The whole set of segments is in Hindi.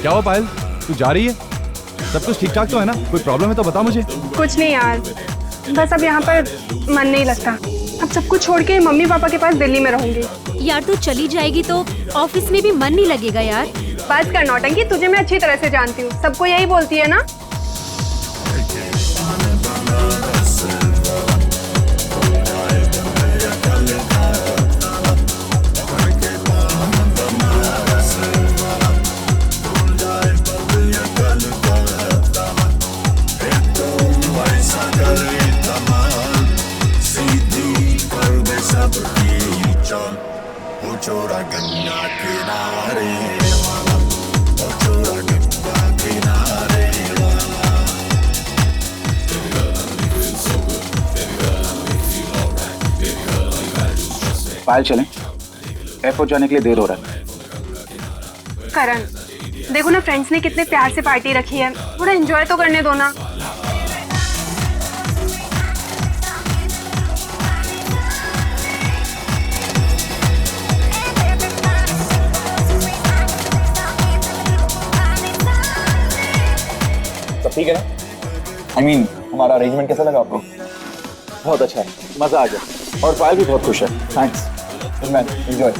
क्या हुआ पायल, तू जा रही है? सब कुछ ठीक ठाक तो है ना? कोई प्रॉब्लम है तो बता मुझे। कुछ नहीं यार, बस अब यहाँ पर मन नहीं लगता। अब सब कुछ छोड़ के मम्मी पापा के पास दिल्ली में रहूंगी। यार तू चली जाएगी तो ऑफिस में भी मन नहीं लगेगा यार। बस कर नौटंकी, तुझे मैं अच्छी तरह से जानती हूँ, सबको यही बोलती है ना। पायल चलें, एयरपोर्ट जाने के लिए देर हो रहा है। करण, देखो ना फ्रेंड्स ने कितने प्यार से पार्टी रखी है, थोड़ा एंजॉय तो करने दो ना। सब ठीक है ना? I mean, हमारा अरेंजमेंट कैसा लगा आपको? बहुत अच्छा है, मजा आ गया और पायल भी बहुत खुश है। Thanks man, enjoy.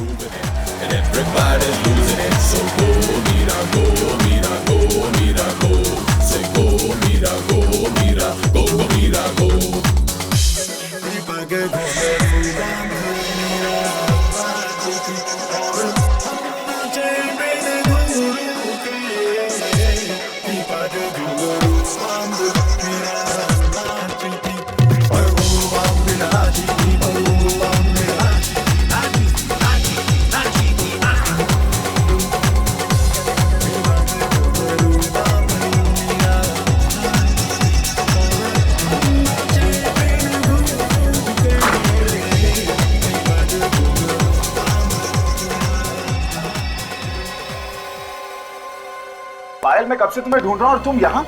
पायल, मैं कब से तुम्हें ढूंढ रहा हूं और तुम यहाँ?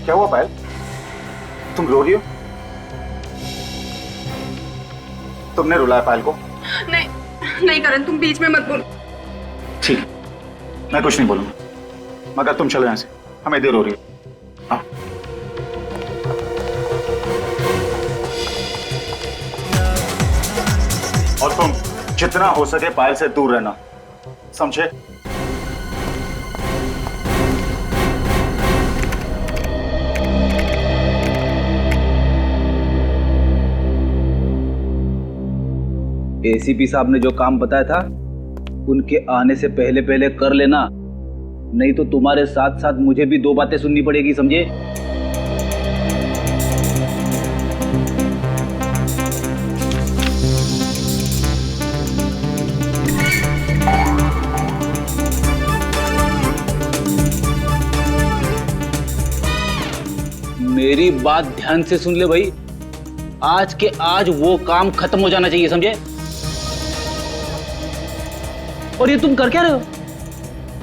क्या हुआ पायल? तुम रो रही हो? तुमने रुलाया पायल को? नहीं नहीं करण, तुम बीच में मत बोलो। ठीक है, मैं कुछ नहीं बोलूंगा, मगर तुम चलो यहाँ से, हमें देर हो रही है। हाँ। और तुम जितना हो सके पायल से दूर रहना, समझे? एसीपी साहब ने जो काम बताया था उनके आने से पहले पहले कर लेना, नहीं तो तुम्हारे साथ साथ मुझे भी दो बातें सुननी पड़ेगी, समझे? मेरी बात ध्यान से सुन ले भाई, आज के आज वो काम खत्म हो जाना चाहिए, समझे? और ये तुम कर क्या रहे हो?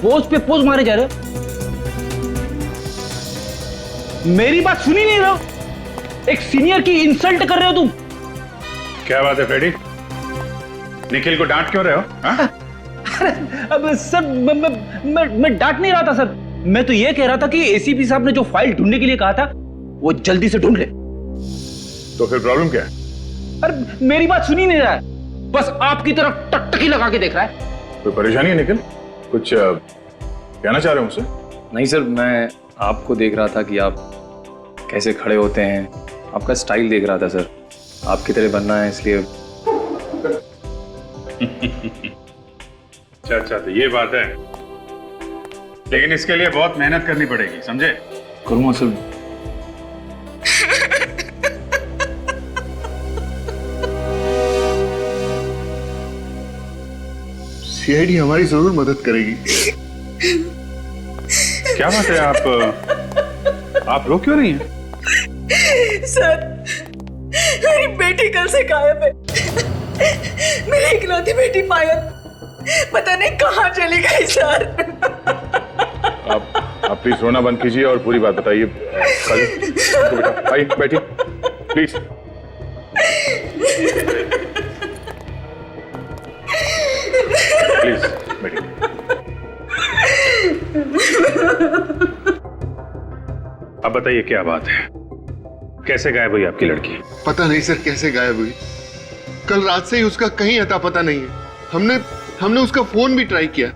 पोज पे पोज मारे जा रहे हो, मेरी बात सुनी नहीं रहे हो, एक सीनियर की इंसल्ट कर रहे हो तुम। क्या बात है फ्रेडी, निखिल को डांट क्यों रहे हो? अब सर मैं डांट नहीं रहा था सर, मैं तो ये कह रहा था कि एसीपी साहब ने जो फाइल ढूंढने के लिए कहा था वो जल्दी से ढूंढ ले। तो फिर प्रॉब्लम क्या है? अरे मेरी बात सुनी नहीं रहा है, बस आपकी तरफ टकटकी लगा के देख रहा है। कोई परेशानी है निखिल? कुछ कहना चाह रहे हो मुझसे? नहीं सर, मैं आपको देख रहा था कि आप कैसे खड़े होते हैं, आपका स्टाइल देख रहा था सर, आपकी तरह बनना है इसलिए। अच्छा, तो ये बात है, लेकिन इसके लिए बहुत मेहनत करनी पड़ेगी, समझे? करूँगा सर। सीआईडी हमारी जरूर मदद करेगी। क्या बात है, आप रो क्यों रही हैं? सर, मेरी बेटी कल से गायब है। मेरी इकलौती बेटी पायल पता नहीं कहाँ चली गई सर। आप प्लीज रोना बंद कीजिए और पूरी बात बताइए। बेटा आइए, बैठिए प्लीज। प्लीज बैठिए। अब बताइए क्या बात है, कैसे गायब हुई आपकी लड़की? पता नहीं सर कैसे गायब हुई। कल रात से ही उसका कहीं अता पता नहीं है। हमने उसका फोन भी ट्राई किया,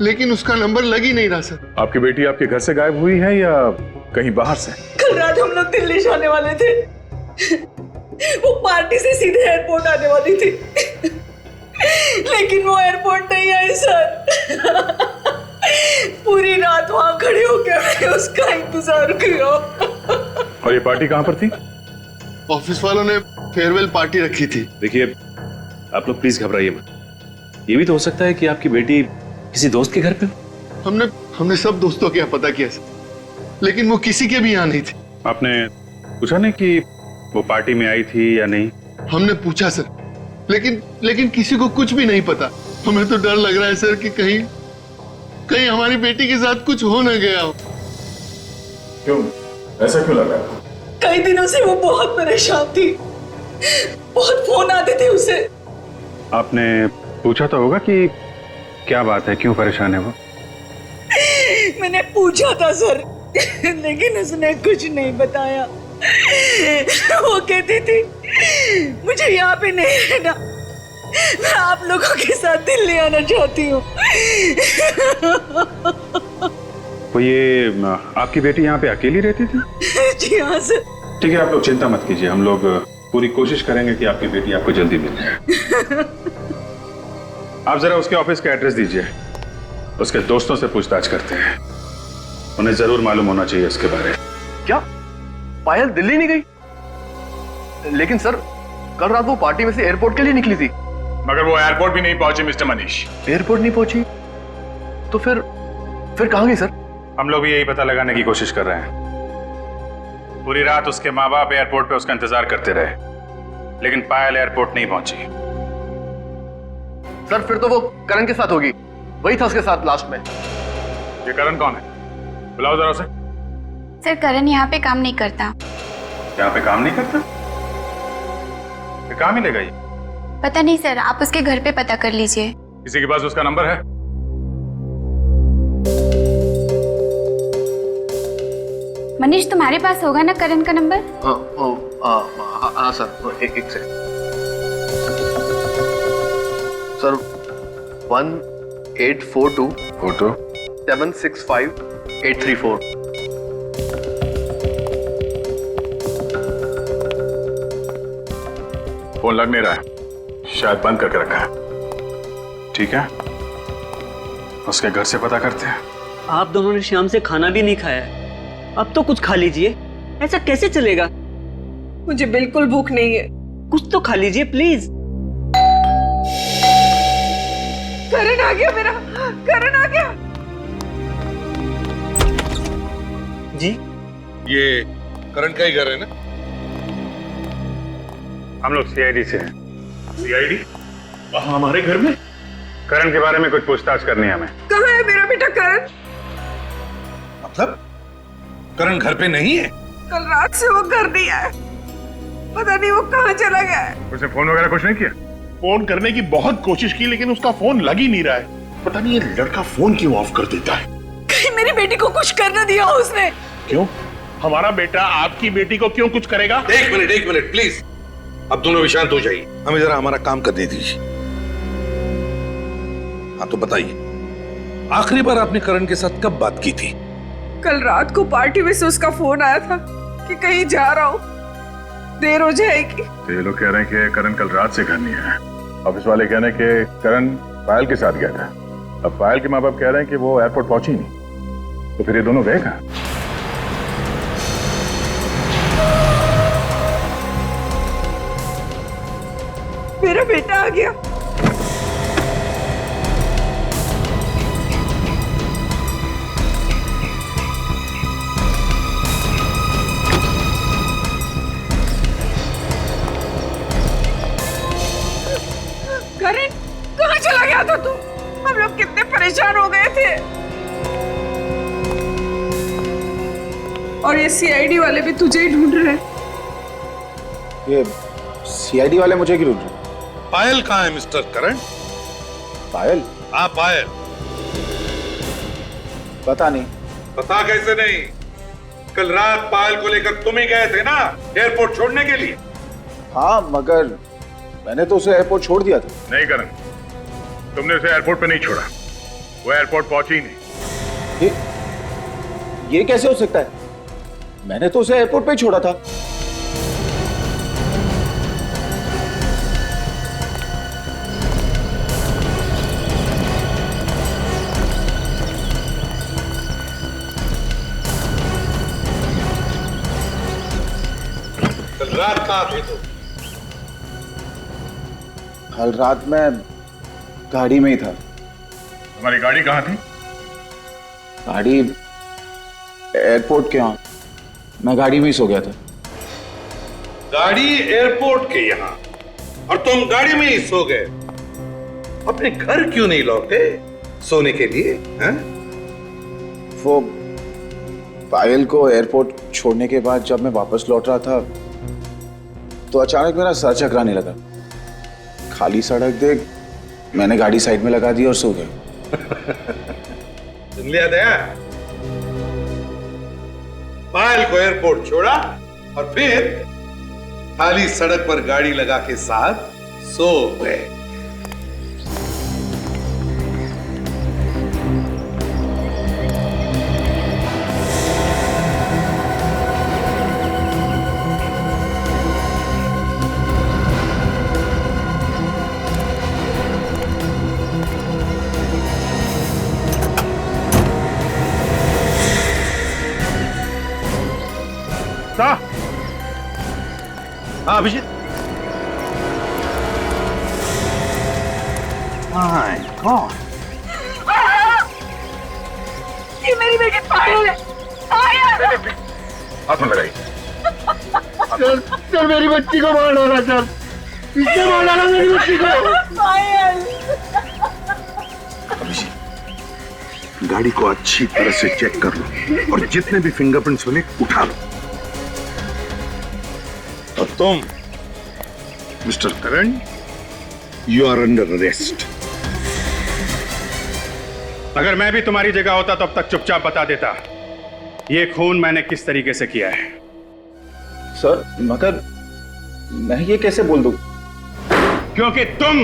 लेकिन उसका नंबर लग ही नहीं रहा सर। आपकी बेटी आपके घर से गायब हुई है या कहीं बाहर से? कल रात हम लोग दिल्ली जाने वाले थे। वो पार्टी से सीधे एयरपोर्ट आने वाली थी, लेकिन वो एयरपोर्ट नहीं आई सर। पूरी रात वहां खड़े होकर मैंने उसका इंतजार किया। और ये पार्टी कहाँ पर थी? ऑफिस वालों ने फेयरवेल पार्टी रखी थी। देखिए, आप लोग प्लीज घबराइए मत। ये भी तो हो सकता है कि आपकी बेटी किसी दोस्त के घर पे हो। हमने सब दोस्तों के यहाँ पता किया सर, लेकिन वो किसी के भी यहाँ नहीं थी। आपने पूछा नहीं कि वो पार्टी में आई थी या नहीं? हमने पूछा सर, लेकिन किसी को कुछ भी नहीं पता। हमें तो डर लग रहा है सर कि कहीं हमारी बेटी के साथ कुछ हो न गया हो। क्यों, ऐसा क्यों लग रहा है? कई दिनों से वो बहुत परेशान थी, बहुत फोन आते थे उसे। आपने पूछा तो होगा कि क्या बात है, क्यों परेशान है वो? मैंने पूछा था सर, लेकिन उसने कुछ नहीं बताया। वो कहती थी मुझे यहाँ पे नहीं रहना, मैं आप लोगों के साथ दिल्ली आना चाहती हूँ। तो ये आपकी बेटी यहाँ पे अकेली रहती थी? जी हाँ सर। ठीक है, आप लोग चिंता मत कीजिए, हम लोग पूरी कोशिश करेंगे कि आपकी बेटी आपको जल्दी मिल जाए। आप जरा उसके ऑफिस का एड्रेस दीजिए, उसके दोस्तों से पूछताछ करते हैं, उन्हें जरूर मालूम होना चाहिए उसके बारे में। क्या पायल दिल्ली नहीं गई? लेकिन सर, कल रात वो पार्टी में से एयरपोर्ट के लिए निकली थी। मगर वो एयरपोर्ट भी नहीं पहुंची मिस्टर मनीष। एयरपोर्ट नहीं पहुंची तो फिर कहां गई सर? हम लोग भी यही पता लगाने की कोशिश कर रहे हैं। पूरी रात उसके माँ बाप एयरपोर्ट पे उसका इंतजार करते रहे, लेकिन पायल एयरपोर्ट नहीं पहुंची। सर फिर तो वो करण के साथ होगी, वही था उसके साथ लास्ट में। ये करण कौन है? बुलाओ जरा उसे। सर करण यहाँ पे काम नहीं करता। यहाँ पे काम नहीं करता? कहाँ मिलेगा ये? पता नहीं सर, आप उसके घर पे पता कर लीजिए। किसी के पास उसका नंबर है? मनीष तुम्हारे पास होगा ना करण का नंबर? हाँ सर, एक सेकंड सर। 1842 765 834। फोन लग नहीं रहा है, शायद बंद करके रखा है। ठीक है, उसके घर से पता करते हैं। आप दोनों ने शाम से खाना भी नहीं खाया है, अब तो कुछ खा लीजिए। ऐसा कैसे चलेगा? मुझे बिल्कुल भूख नहीं है। कुछ तो खा लीजिए प्लीज। करण आ गया मेरा, करण आ गया। जी, ये करण का ही घर है ना? हम लोग सीआईडी से हैं। सीआईडी? हमारे घर में? करण के बारे में कुछ पूछताछ करनी है हमें। कहाँ है मेरा बेटा करण? मतलब करण घर पे नहीं है? कल रात से वो घर नहीं आया, पता नहीं वो कहाँ चला गया है। उसने फोन वगैरह कुछ नहीं किया? फोन करने की बहुत कोशिश की, लेकिन उसका फोन लग ही नहीं रहा है। पता नहीं ये लड़का फोन क्यों ऑफ कर देता है। कहीं मेरी बेटी को कुछ कर न दिया हो उसने। क्यों? हमारा बेटा आपकी बेटी को क्यों कुछ करेगा? एक मिनट प्लीज, अब दोनों भी शांत हो जाइए, हमें जरा हमारा काम करने दीजिए। हाँ तो बताइए, आखिरी बार आपने करण के साथ कब बात की थी? कल रात को पार्टी में से उसका फोन आया था कि कहीं जा रहा हूँ, देर हो जाएगी। तो ये लोग कह रहे हैं कि करण कल रात से घर नहीं आया। ऑफिस वाले कह रहे हैं कि करण पायल के साथ गया था। अब पायल के माँ बाप कह रहे हैं कि वो एयरपोर्ट पहुंची नहीं, तो फिर ये दोनों गए कहाँ? मेरा बेटा आ गया। ये सीआईडी वाले भी तुझे ही ढूंढ रहे हैं। ये सीआईडी वाले मुझे क्यों ढूंढ रहे? पायल कहाँ है मिस्टर करण? पायल? हाँ पायल। पता नहीं। पता कैसे नहीं? कल रात पायल को लेकर तुम ही गए थे ना एयरपोर्ट छोड़ने के लिए। हाँ मगर मैंने तो उसे एयरपोर्ट छोड़ दिया था। नहीं करण, तुमने उसे एयरपोर्ट पे नहीं छोड़ा, वो एयरपोर्ट पहुंची ही नहीं। ये कैसे हो सकता है? मैंने तो उसे एयरपोर्ट पे ही छोड़ा था। कल रात कहाँ थे तुम? कल रात मैं गाड़ी में ही था। तुम्हारी गाड़ी कहाँ थी? गाड़ी एयरपोर्ट के यहाँ, मैं गाड़ी में ही सो गया था। गाड़ी एयरपोर्ट के यहाँ और तुम गाड़ी में ही सो गए। अपने घर क्यों नहीं लौटे सोने के लिए? हैं? वो पायल को एयरपोर्ट छोड़ने के बाद जब मैं वापस लौट रहा था तो अचानक मेरा सर चकराने लगा। खाली सड़क देख मैंने गाड़ी साइड में लगा दी और सो गया। सुन लिया दया? पायल को एयरपोर्ट छोड़ा और फिर खाली सड़क पर गाड़ी लगा के साथ सो गए। हाँ अभिजीत। माय गॉड, ये मेरी बेटी पायल है। पायल! हाथ में लगाई। सर मेरी बच्ची को मार डाला सर, इसने मार डाला मेरी बच्ची को। पायल! अभिजीत, गाड़ी को अच्छी तरह से चेक कर लो और जितने भी फिंगरप्रिंट्स मिले उठा लो। और तुम mister Karan, you are under arrest. अगर मैं भी तुम्हारी जगह होता तो अब तक चुपचाप बता देता ये खून मैंने किस तरीके से किया है। सर मगर मैं ये कैसे बोल दूं? क्योंकि तुम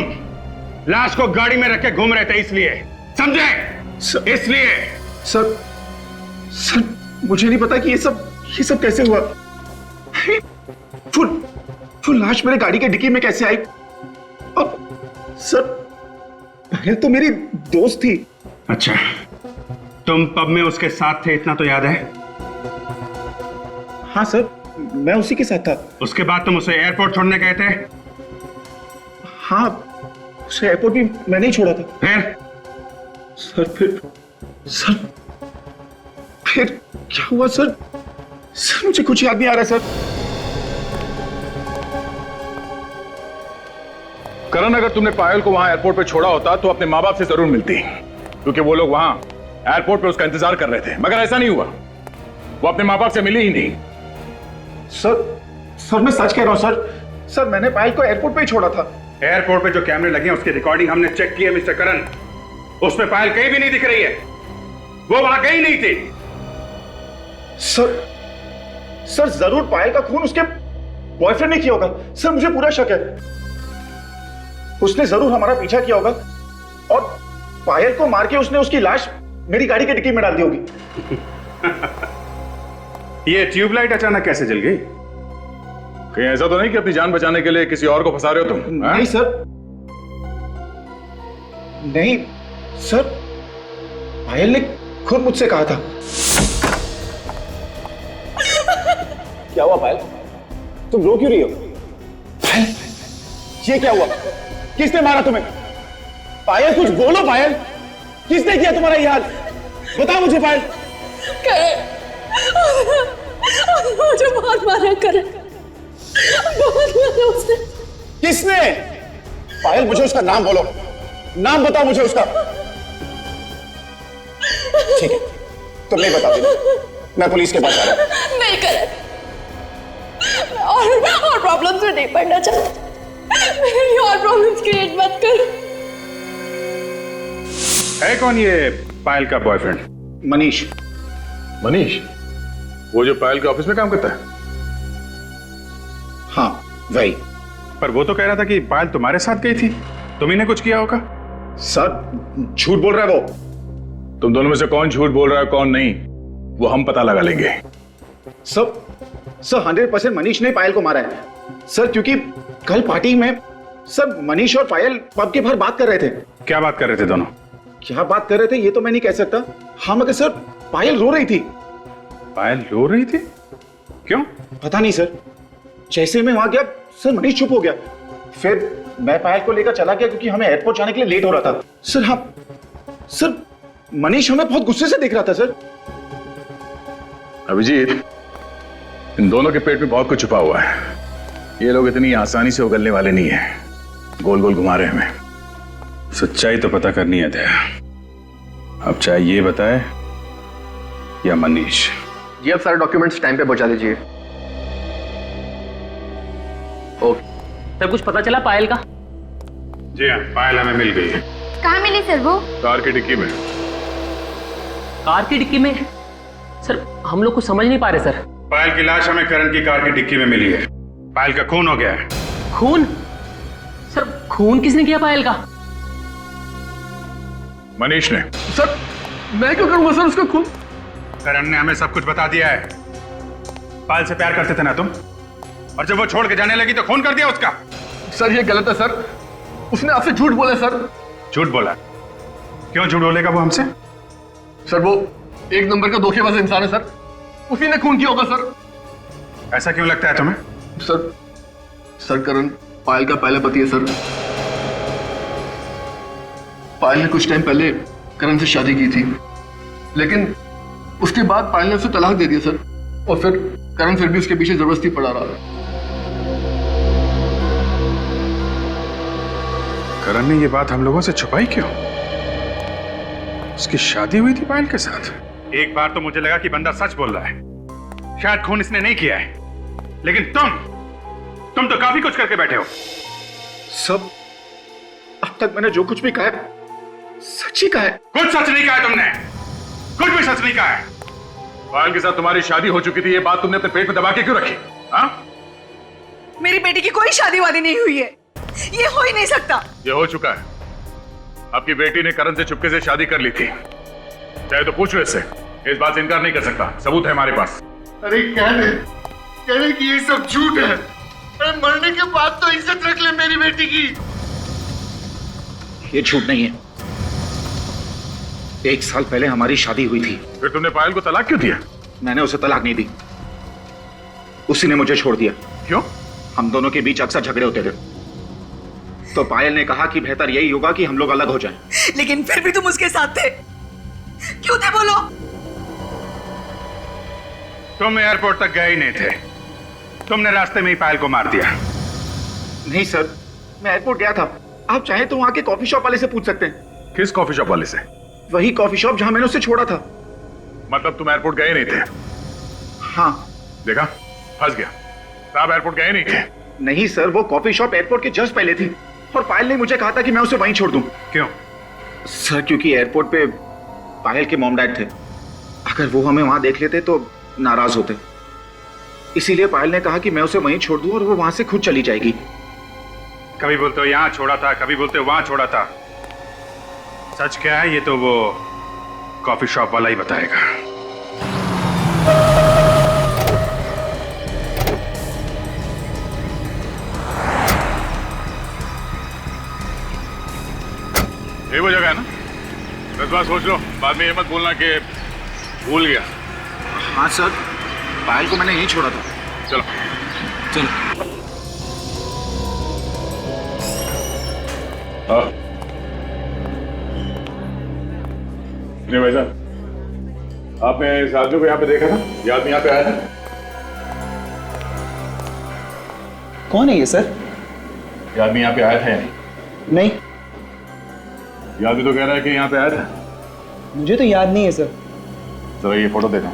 लाश को गाड़ी में रख के घूम रहे थे, इसलिए। समझे? इसलिए। सर मुझे नहीं पता कि ये सब कैसे हुआ। फुल लाश मेरे गाड़ी के डिक्की में कैसे आई? और सर पहले तो मेरी दोस्त थी। अच्छा, तुम पब में उसके साथ थे, इतना तो याद है? हाँ सर, मैं उसी के साथ था। उसके बाद तुम उसे एयरपोर्ट छोड़ने गए थे? हाँ, उसे एयरपोर्ट भी मैंने ही छोड़ा था। फिर क्या हुआ सर? मुझे कुछ याद नहीं आ रहा सर। करण, अगर तुमने पायल को वहां एयरपोर्ट पे छोड़ा होता तो अपने माँ बाप से जरूर मिलती, क्योंकि वो लोग वहां एयरपोर्ट पे उसका इंतजार कर रहे थे। मगर ऐसा नहीं हुआ, वो अपने माँ बाप से मिली ही नहीं। सर मैं सच कह रहा हूं सर मैंने पायल को एयरपोर्ट पे ही छोड़ा था। एयरपोर्ट पे जो कैमरे लगे हैं उसकी रिकॉर्डिंग हमने चेक की है मिस्टर करण, उसमें पायल कहीं भी नहीं दिख रही है, वो वहां गई नहीं थी। सर जरूर पायल का खून उसके बॉयफ्रेंड ने किया होगा। सर मुझे पूरा शक है, उसने जरूर हमारा पीछा किया होगा और पायल को मार के उसने उसकी लाश मेरी गाड़ी के डिक्की में डाल दी होगी। ये ट्यूबलाइट अचानक कैसे जल गई? कहीं ऐसा तो नहीं कि अपनी जान बचाने के लिए किसी और को फंसा रहे हो तुम? नहीं सर, नहीं सर, पायल ने खुद मुझसे कहा था। क्या हुआ पायल? तुम रो क्यों रही हो? पायल, ये क्या हुआ? किसने मारा तुम्हें? पायल कुछ बोलो पायल, किसने किया तुम्हारा ये हाल? बताओ मुझे पायल। मुझे बहुत मारा करे, बहुत मारा उसने। किसने? पायल मुझे उसका नाम बोलो, नाम बताओ मुझे उसका। ठीक है, तुम नहीं बताओगी, मैं पुलिस के पास आ रहा हूं। नहीं करण, और प्रॉब्लम्स में नहीं पड़ना चाहता। मेरे लिए और प्रॉब्लम्स क्रिएट मत कर। है कौन ये पायल का बॉयफ्रेंड? मनीष। मनीष? वो जो पायल के ऑफिस में काम करता है? हाँ वही। पर वो तो कह रहा था कि पायल तुम्हारे साथ गई थी, तुम्ही ने कुछ किया होगा। सर झूठ बोल रहा है वो। तुम दोनों में से कौन झूठ बोल रहा है कौन नहीं, वो हम पता लगा लेंगे। सर 100% मनीष ने पायल को मारा है सर, क्योंकि कल पार्टी में सर मनीष और पायल पब के बाहर बात कर रहे थे। क्या बात कर रहे थे दोनों? क्या बात कर रहे थे ये तो मैं नहीं कह सकता। हाँ मगर सर पायल रो रही थी। पायल रो रही थी? क्यों? पता नहीं सर, जैसे मैं वहां गया सर मनीष चुप हो गया। फिर मैं पायल को लेकर चला गया क्योंकि हमें एयरपोर्ट जाने के लिए लेट हो रहा था सर। हाँ सर मनीष हमें बहुत गुस्से से देख रहा था सर। अभिजीत, इन दोनों के पेट में बहुत कुछ छुपा हुआ है। ये लोग इतनी आसानी से उगलने वाले नहीं है, गोल गोल घुमा रहे हैं हमें। सच्चाई तो पता करनी है दया। अब चाहे ये बताए या मनीष। जी आप सारे डॉक्यूमेंट्स टाइम पे पहुंचा दीजिए। ओके सर, कुछ पता चला पायल का? जी हाँ, पायल हमें मिल गई है। कहाँ मिली सर वो? कार की डिक्की में। कार की डिक्की में? सर हम लोग कुछ समझ नहीं पा रहे सर। पायल की लाश हमें करण की कार की डिक्की में मिली है। पायल का खून हो गया है। खून? सर खून किसने किया पायल का? मनीष ने। सर मैं क्यों करूंगा सर उसका खून? करण ने हमें सब कुछ बता दिया है। पायल से प्यार करते थे ना तुम, और जब वो छोड़ के जाने लगी तो खून कर दिया उसका। सर ये गलत है सर, उसने आपसे झूठ बोला सर। झूठ बोला? क्यों झूठ बोलेगा वो हमसे? सर वो एक नंबर का धोखेबाज इंसान है सर, उसी ने खून किया होगा सर। ऐसा क्यों लगता है तुम्हें? सर करण पायल का पहला पति है सर। पायल ने कुछ टाइम पहले करण से शादी की थी, लेकिन उसके बाद पायल ने उसे तलाक दे दिया सर, और फिर करण फिर भी उसके पीछे जबरदस्ती पड़ा रहा। करण ने ये बात हम लोगों से छुपाई क्यों? उसकी शादी हुई थी पायल के साथ। एक बार तो मुझे लगा कि बंदा सच बोल रहा है, शायद खून इसने नहीं किया है, लेकिन तुम तो काफी कुछ करके बैठे हो। सब अब तक मैंने जो कुछ भी कहा है सच ही कहा है। कुछ सच नहीं कहा है तुमने, कुछ भी सच नहीं कहा है। पायल के साथ तुम्हारी शादी हो चुकी थी, ये बात तुमने अपने पेट में दबा के क्यों रखी? हाँ? मेरी बेटी की कोई शादी वादी नहीं हुई है, ये हो ही नहीं सकता। ये हो चुका है। आपकी बेटी ने करण से चुपके से शादी कर ली थी, चाहे तो पूछो इससे, इस बात से इनकार नहीं कर सकता, सबूत है हमारे पास। अरे कह दे कि ये सब झूठ है। अरे मरने के बाद तो इज्जत रख ले मेरी बेटी की। ये झूठ नहीं है। 1 साल पहले हमारी शादी हुई थी। फिर तुमने पायल को तलाक क्यों दिया? मैंने उसे तलाक नहीं दी, उसी ने मुझे छोड़ दिया। क्यों? हम दोनों के बीच अक्सर झगड़े होते थे, तो पायल ने कहा कि बेहतर यही होगा कि हम लोग अलग हो जाएं। लेकिन फिर भी तुम उसके साथ थे, क्यों थे बोलो? तुम एयरपोर्ट तक गए ही नहीं थे, तुमने रास्ते में ही पायल को मार दिया। नहीं सर, मैं एयरपोर्ट गया था। आप चाहें तो वहां के कॉफी शॉप वाले से पूछ सकते हैं। किस कॉफी शॉप वाले से? वही कॉफी शॉप जहां मैंने उसे छोड़ा था। मतलब तुम एयरपोर्ट गए नहीं थे? हाँ। देखा, फंस गया। आप एयरपोर्ट गए नहीं थे? नहीं सर, वो कॉफी शॉप एयरपोर्ट के जस्ट पहले थी, और पायल ने मुझे कहा था कि मैं उसे वहीं छोड़ दूं। क्यों? सर क्योंकि एयरपोर्ट पे पायल के मॉम डैड थे, अगर वो हमें वहां देख लेते तो नाराज होते, इसीलिए पायल ने कहा कि मैं उसे वहीं छोड़ दूं और वो वहां से खुद चली जाएगी। कभी बोलते हो यहां छोड़ा था, कभी बोलते हो वहां छोड़ा था। सच क्या है ये तो वो कॉफी शॉप वाला ही बताएगा। ये वो जगह है ना? 10 बार सोच लो, बाद में ये मत बोलना कि भूल गया। हाँ सर, पायल को मैंने यहीं छोड़ा था। चलो चलो। हाँ भाई साहब, आपने इस आदमी को यहाँ पे देखा था? ये आदमी यहाँ पे आया था? कौन है ये सर? ये आदमी यहाँ पे आया था या नहीं? नहीं। ये आदमी तो कह रहा है कि यहाँ पे आया था। मुझे तो याद नहीं है सर। चलो ये फोटो देखो।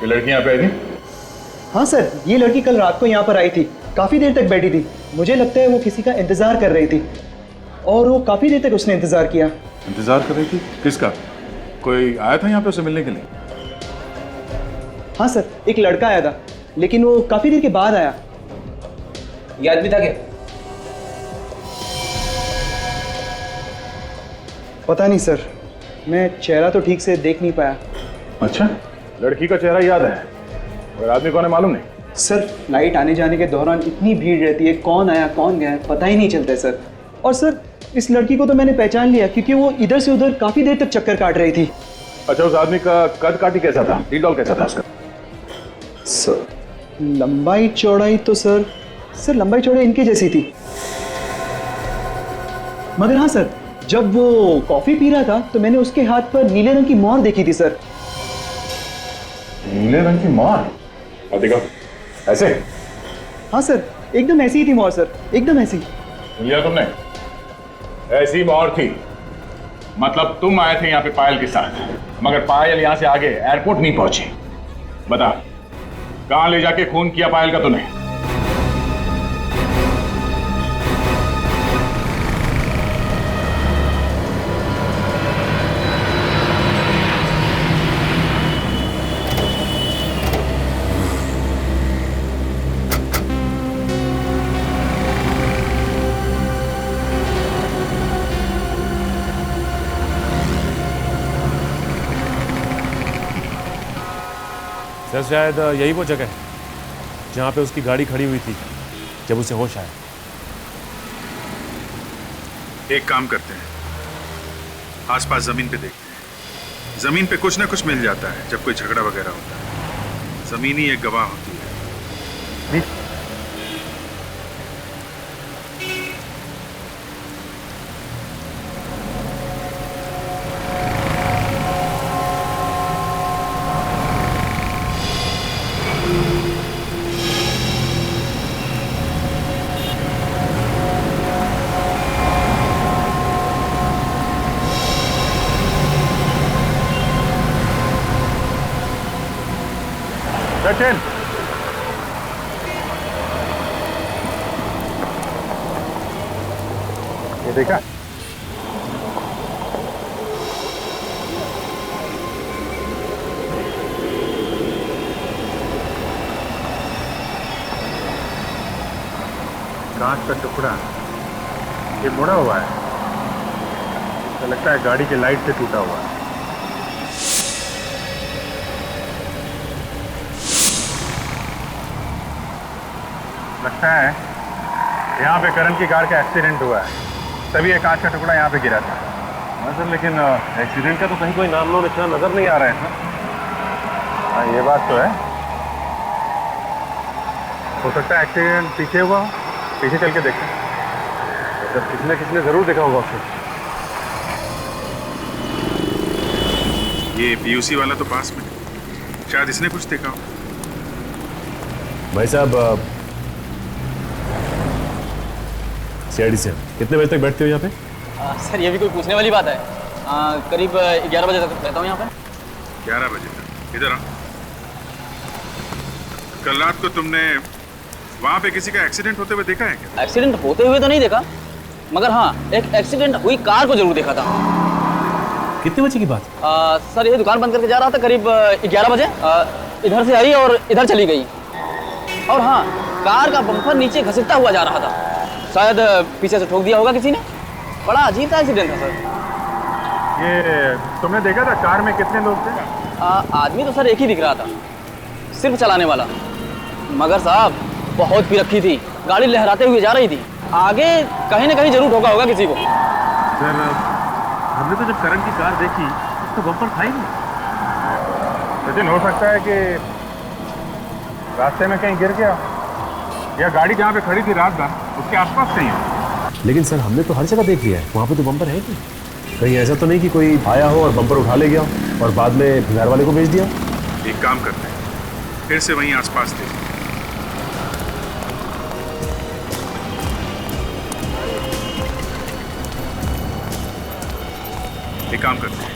ये लड़की यहाँ पे आई थी? हाँ सर, ये लड़की कल रात को यहाँ पर आई थी, काफ़ी देर तक बैठी थी। मुझे लगता है वो किसी का इंतज़ार कर रही थी और वो काफ़ी देर तक उसने इंतज़ार किया। इंतजार कर रही थी? किसका? कोई आया था यहाँ पे उसे मिलने के लिए? हाँ सर, एक लड़का आया था, लेकिन वो काफ़ी देर के बाद आया। ये आदमी था क्या? पता नहीं सर, मैं चेहरा तो ठीक से देख नहीं पाया। अच्छा, लड़की का चेहरा याद है और आदमी कौन है मालूम नहीं? सर, फ्लाइट आने जाने के दौरान इतनी भीड़ रहती है, कौन आया कौन गया पता ही नहीं चलता है सर। और सर, इस लड़की को तो मैंने पहचान लिया क्योंकि वो इधर से उधर काफ़ी देर तक चक्कर काट रही थी। अच्छा, उस आदमी का कद काठी कैसा था? ढील डॉल कैसा था उसका? सर, लंबाई चौड़ाई तो सर लंबाई चौड़ाई इनकी जैसी थी। मगर हाँ सर, जब वो कॉफी पी रहा था तो मैंने उसके हाथ पर नीले रंग की मोहर देखी थी सर। नीले रंग की मोहर? और देखो, ऐसे? हाँ सर, एकदम ऐसी ही थी मोहर सर, एकदम ऐसी। लिया तुमने? ऐसी मोहर थी मतलब तुम आए थे यहाँ पे पायल के साथ, मगर पायल यहाँ से आगे एयरपोर्ट नहीं पहुंची। बता, कहाँ ले जाके खून किया पायल का तूने? सर शायद यही वो जगह है जहाँ पे उसकी गाड़ी खड़ी हुई थी जब उसे होश आया। एक काम करते हैं, आसपास जमीन पे देखते हैं। जमीन पे कुछ ना कुछ मिल जाता है जब कोई झगड़ा वगैरह होता है। जमीन ही एक गवाह होती है। सचिन, ये देखा? कांच का टुकड़ा ये मुड़ा हुआ है, तो लगता है गाड़ी की लाइट से टूटा हुआ है। लगता है यहाँ पे करण की कार का एक्सीडेंट हुआ है, तभी ये कांच का टुकड़ा यहाँ पे गिरा था। सर, लेकिन एक्सीडेंट का तो कहीं कोई नाम लो निशान नजर नहीं आ रहा है सर। हाँ, ये बात तो है। हो सकता है एक्सीडेंट पीछे हुआ हो, पीछे चल के देखें। तो किसने जरूर देखा होगा उसे। ये पीयूसी वाला तो पास में, शायद इसने कुछ देखा हो। भाई साहब, सीआईडी से कितने बजे तक बैठते हो यहाँ पे? सर, ये भी कोई पूछने वाली बात है। करीब 11 बजे तक रहता हूँ यहाँ पे। 11 बजे तक? इधर आओ। कल रात को तुमने वहाँ पे किसी का एक्सीडेंट होते हुए देखा है क्या? एक्सीडेंट होते हुए तो नहीं देखा, मगर हाँ, एक एक्सीडेंट हुई कार को जरूर देखा था। कितने बजे की बात? सर, ये दुकान बंद करके जा रहा था करीब 11 बजे। इधर से आई और इधर चली गई। और हाँ, कार का बम्पर नीचे घसीटता हुआ जा रहा था, शायद पीछे से ठोक दिया होगा किसी ने। बड़ा अजीब सा एक्सीडेंट था सर। ये तुमने देखा था कार में कितने लोग थे? आदमी तो सर एक ही दिख रहा था, सिर्फ चलाने वाला। मगर साहब, बहुत पी रखी थी, गाड़ी लहराते हुए जा रही थी। आगे कहीं ना कहीं जरूर ठोका होगा किसी को। सर, हमने तो जब करण की कार देखी तो बम्पर था ही नहीं। लेकिन हो सकता है कि रास्ते में कहीं गिर गया, या गाड़ी जहाँ पे खड़ी थी रात भर उसके आसपास कहीं हो। लेकिन सर, हमने तो हर जगह देख लिया है, वहाँ पे तो बम्पर है नहीं। कहीं ऐसा तो नहीं कि कोई आया हो और बम्पर उठा ले गया और बाद में घर वाले को भेज दिया? एक काम करते हैं, फिर से वहीं आसपास देख। एक काम करते हैं,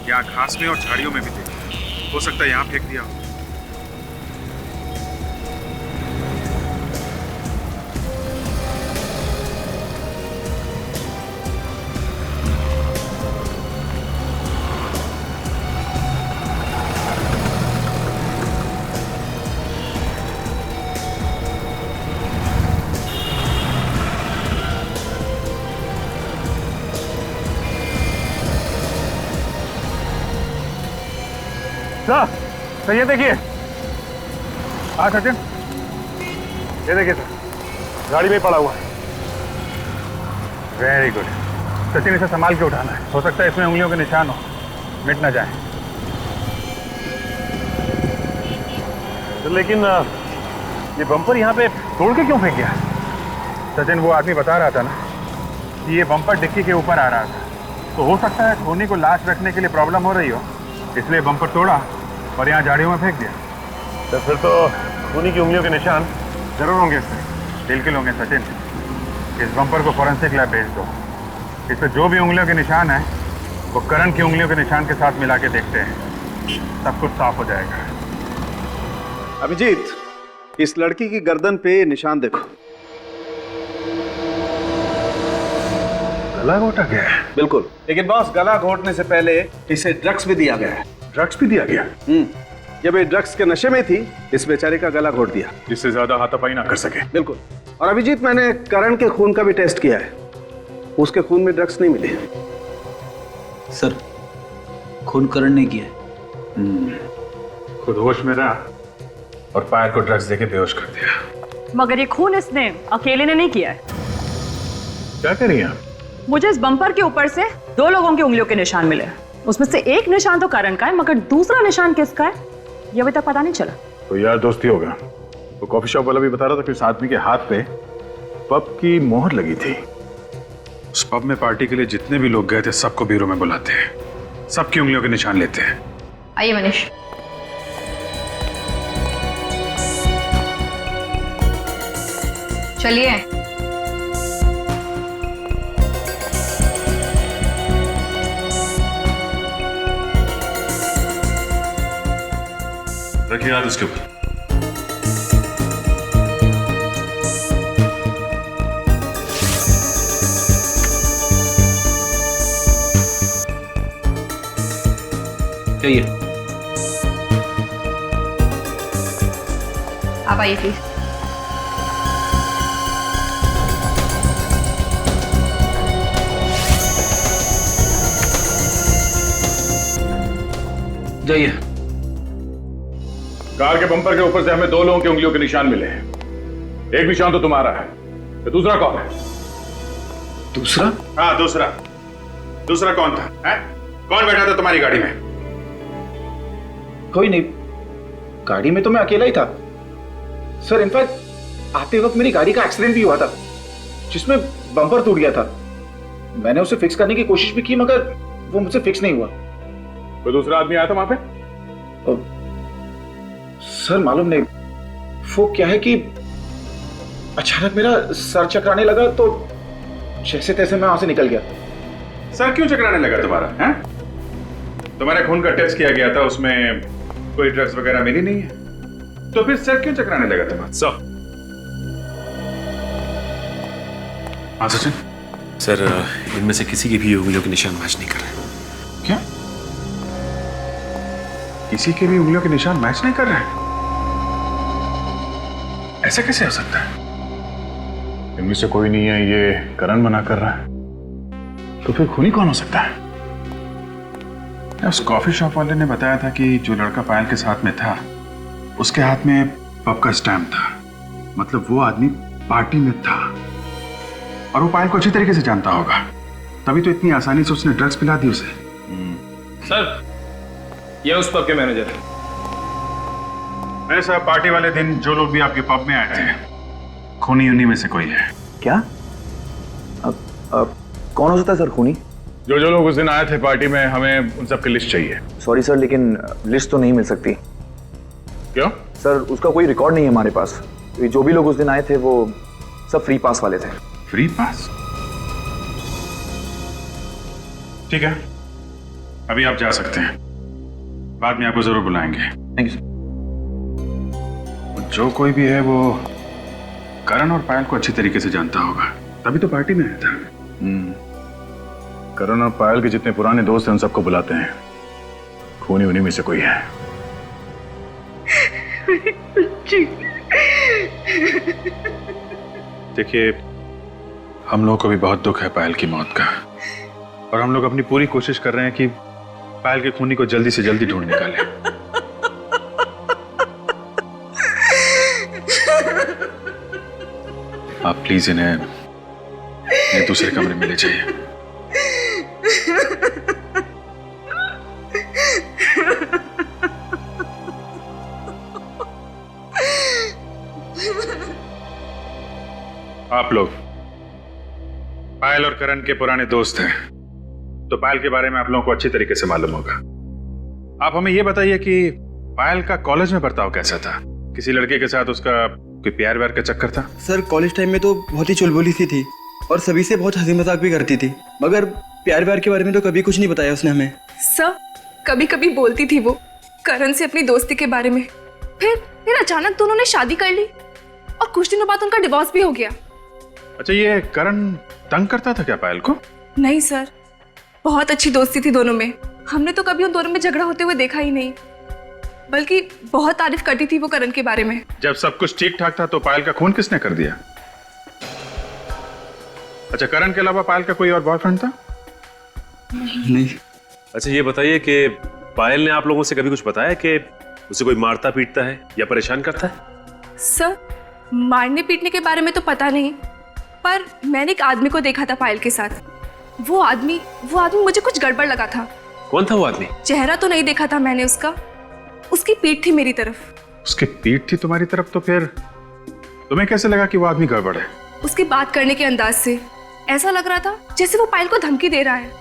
यहाँ घास में और झाड़ियों में भी देखें, हो सकता है यहाँ फेंक दिया हो। सर ये देखिए। हाँ सचिन, ये देखिए सर, गाड़ी में पड़ा हुआ है। वेरी गुड सचिन, इसे संभाल के उठाना है, हो सकता है इसमें उंगलियों के निशान हो, मिट ना जाए। तो लेकिन ये बम्पर यहाँ पे तोड़ के क्यों फेंक गया? सचिन, वो आदमी बता रहा था ना कि ये बम्पर डिक्की के ऊपर आ रहा था, तो हो सकता है खूनी को लाश रखने के लिए प्रॉब्लम हो रही हो, इसलिए बम्पर तोड़ा और यहाँ झाड़ियों में फेंक दिया। तो फिर तो खूनी की उंगलियों के निशान जरूर होंगे इसमें, बिल्कुल होंगे सचिन। इस बम्पर को फॉरेंसिक लैब भेज दो, इस पर जो भी उंगलियों के निशान हैं वो करण की उंगलियों के निशान के साथ मिला के देखते हैं, सब कुछ साफ हो जाएगा। अभिजीत, इस लड़की की गर्दन पे निशान देखो। गला घोटा गया है? बिल्कुल, लेकिन बॉस गला घोटने से पहले इसे ड्रग्स भी दिया गया है। ड्रग्स भी दिया गया? जब ये ड्रग्स के नशे में थी, इस बेचारे का गला घोट दिया, जिससे ज्यादा हाथापाई ना कर सके। बिल्कुल। और अभिजीत, मैंने करण के खून का भी टेस्ट किया है, उसके खून में ड्रग्स नहीं मिले। सर, खून करण ने किया। खुद होश में रहा और पायल को ड्रग्स देके बेहोश कर दिया। मगर ये खून इसने अकेले ने नहीं किया है। क्या कर रही हैं आप? मुझे इस बम्पर के ऊपर से 2 लोगों की उंगलियों के निशान मिले, उसमें से एक निशान तो करण का है, मगर दूसरा निशान किसका है ये अभी तक पता नहीं चला। तो यार दोस्ती होगा। वो कॉफी शॉप वाला भी बता रहा था कि उस आदमी के हाथ पे पब की मोहर लगी थी। उस पब में पार्टी के लिए जितने भी लोग गए थे सबको ब्यूरो में बुलाते हैं, सबकी उंगलियों के निशान लेते हैं। आइए मनीष। चलिए। रखिए हाथ उसके ऊपर। चाहिए। आप आइए प्लीज। जाइए। कार के बम्पर के ऊपर से हमें 2 लोगों की उंगलियों के निशान मिले हैं। एक निशान तो तुम्हारा है, तो दूसरा कौन है? दूसरा? हाँ दूसरा। दूसरा कौन था? है? कौन बैठा था तुम्हारी गाड़ी में? कोई नहीं, गाड़ी में तो मैं अकेला ही था सर। इनफैक्ट आते वक्त मेरी गाड़ी का एक्सीडेंट भी हुआ था, जिसमें बम्पर टूट गया था। मैंने उसे फिक्स करने की कोशिश भी की, मगर वो मुझसे फिक्स नहीं हुआ। कोई दूसरा आदमी आया था वहां पे? सर मालूम नहीं, वो क्या है कि अचानक मेरा सर चकराने लगा, तो जैसे तैसे मैं वहां से निकल गया। सर क्यों चकराने लगा तुम्हारा? हैं? तुम्हारे खून का टेस्ट किया गया था, उसमें कोई ड्रग्स वगैरह मिली नहीं है, तो फिर सर क्यों चकराने लगा तुम्हारा? सर। हाँ सचिन। सर, इनमें से किसी की भी उंगलियों के निशान मैच नहीं कर रहे। क्या? किसी के भी उंगलियों के निशान मैच नहीं कर रहे हैं? ऐसा कैसे हो सकता है? इनमें से कोई नहीं है, ये करण मना कर रहा है, तो फिर खूनी कौन हो सकता है? उस कॉफी शॉप वाले ने बताया था कि जो लड़का पायल के साथ में था, उसके हाथ में पब का स्टैम्प था, मतलब वो आदमी पार्टी में था और वो पायल को अच्छी तरीके से जानता होगा, तभी तो इतनी आसानी से उसने ड्रग्स पिला दी उसे। सर, ये उस पब के मैनेजर है। ऐसा पार्टी वाले दिन जो लोग भी आपके पब में आए थे, खूनी उन्हीं में से कोई है। क्या? कौन हो सकता है सर खूनी? जो लोग उस दिन आए थे पार्टी में, हमें उन सब की लिस्ट चाहिए। सॉरी सर, लेकिन लिस्ट तो नहीं मिल सकती। क्यों? सर उसका कोई रिकॉर्ड नहीं है हमारे पास। जो भी लोग उस दिन आए थे वो सब फ्री पास वाले थे। Free pass? ठीक है, अभी आप जा सकते हैं, बाद में आपको जरूर बुलाएंगे। Thank you sir. जो कोई भी है वो करण और पायल को अच्छी तरीके से जानता होगा, तभी तो पार्टी में आया था। करण और पायल के जितने पुराने दोस्त हैं उन सबको बुलाते हैं, खूनी उन्हीं में से कोई है। देखिए, हम लोगों को भी बहुत दुख है पायल की मौत का, और हम लोग अपनी पूरी कोशिश कर रहे हैं कि पायल के खूनी को जल्दी से जल्दी ढूंढ निकालें। आप प्लीज इन्हें दूसरे कमरे में ले जाइए। आप लोग पायल और करण के पुराने दोस्त हैं, तो पायल के बारे में आप लोगों को अच्छी तरीके से मालूम होगा। आप हमें यह बताइए कि पायल का कॉलेज में बर्ताव कैसा था? किसी लड़के के साथ उसका कोई प्यार व्यार का चक्कर था? सर कॉलेज टाइम में तो बहुत ही चुलबुली सी थी और सभी से बहुत हंसी मजाक भी करती थी, मगर प्यार व्यार के बारे में तो कभी कुछ नहीं बताया उसने हमें। सर कभी कभी बोलती थी वो करण से अपनी दोस्ती के बारे में, फिर अचानक दोनों ने शादी कर ली और कुछ दिनों बाद उनका डिवोर्स भी हो गया। अच्छा, ये करण तंग करता था क्या पायल को? नहीं सर, बहुत अच्छी दोस्ती थी दोनों में। हमने तो कभी उन दोनों में झगड़ा होते हुए देखा ही नहीं, बल्कि बहुत तारीफ करती थी वो करण के बारे में। जब सब कुछ ठीक ठाक था तो पायल का खून किसने कर दिया? अच्छा, करण के अलावा पायल का कोई और बॉयफ्रेंड था? नहीं। अच्छा ये बताइए कि पायल ने आप लोगों से कभी कुछ बताया कि उसे कोई मारता पीटता है या परेशान करता है? सर मारने पीटने के बारे में तो पता नहीं, पर मैंने एक आदमी को देखा था पायल के साथ। वो आदमी मुझे कुछ गड़बड़ लगा था। कौन था वो आदमी? चेहरा तो नहीं देखा था मैंने उसका, उसकी पीठ थी मेरी तरफ। उसकी पीठ थी तुम्हारी तरफ? तो फिर तुम्हें कैसे लगा कि वो आदमी गड़बड़ है? उसकी बात करने के अंदाज से ऐसा लग रहा था जैसे वो पायल को धमकी दे रहा है।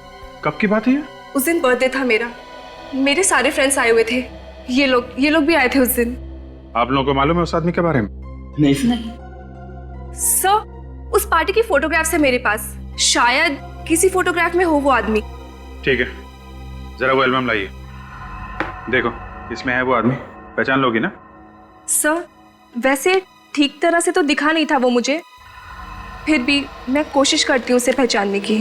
कब की बात है? उस दिन बर्थडे था मेरा, मेरे सारे फ्रेंड्स आए हुए थे, ये लोग भी आए थे उस दिन। आप लोगों को मालूम है उस आदमी के बारे में? नहीं सर, उस पार्टी की फोटोग्राफ्स है मेरे पास, शायद किसी फोटोग्राफ में हो वो आदमी। ठीक है, जरा वो एल्बम लाइए। देखो इसमें है वो आदमी, पहचान लोगी ना? सर वैसे ठीक तरह से तो दिखा नहीं था वो मुझे, फिर भी मैं कोशिश करती हूँ उसे पहचानने की।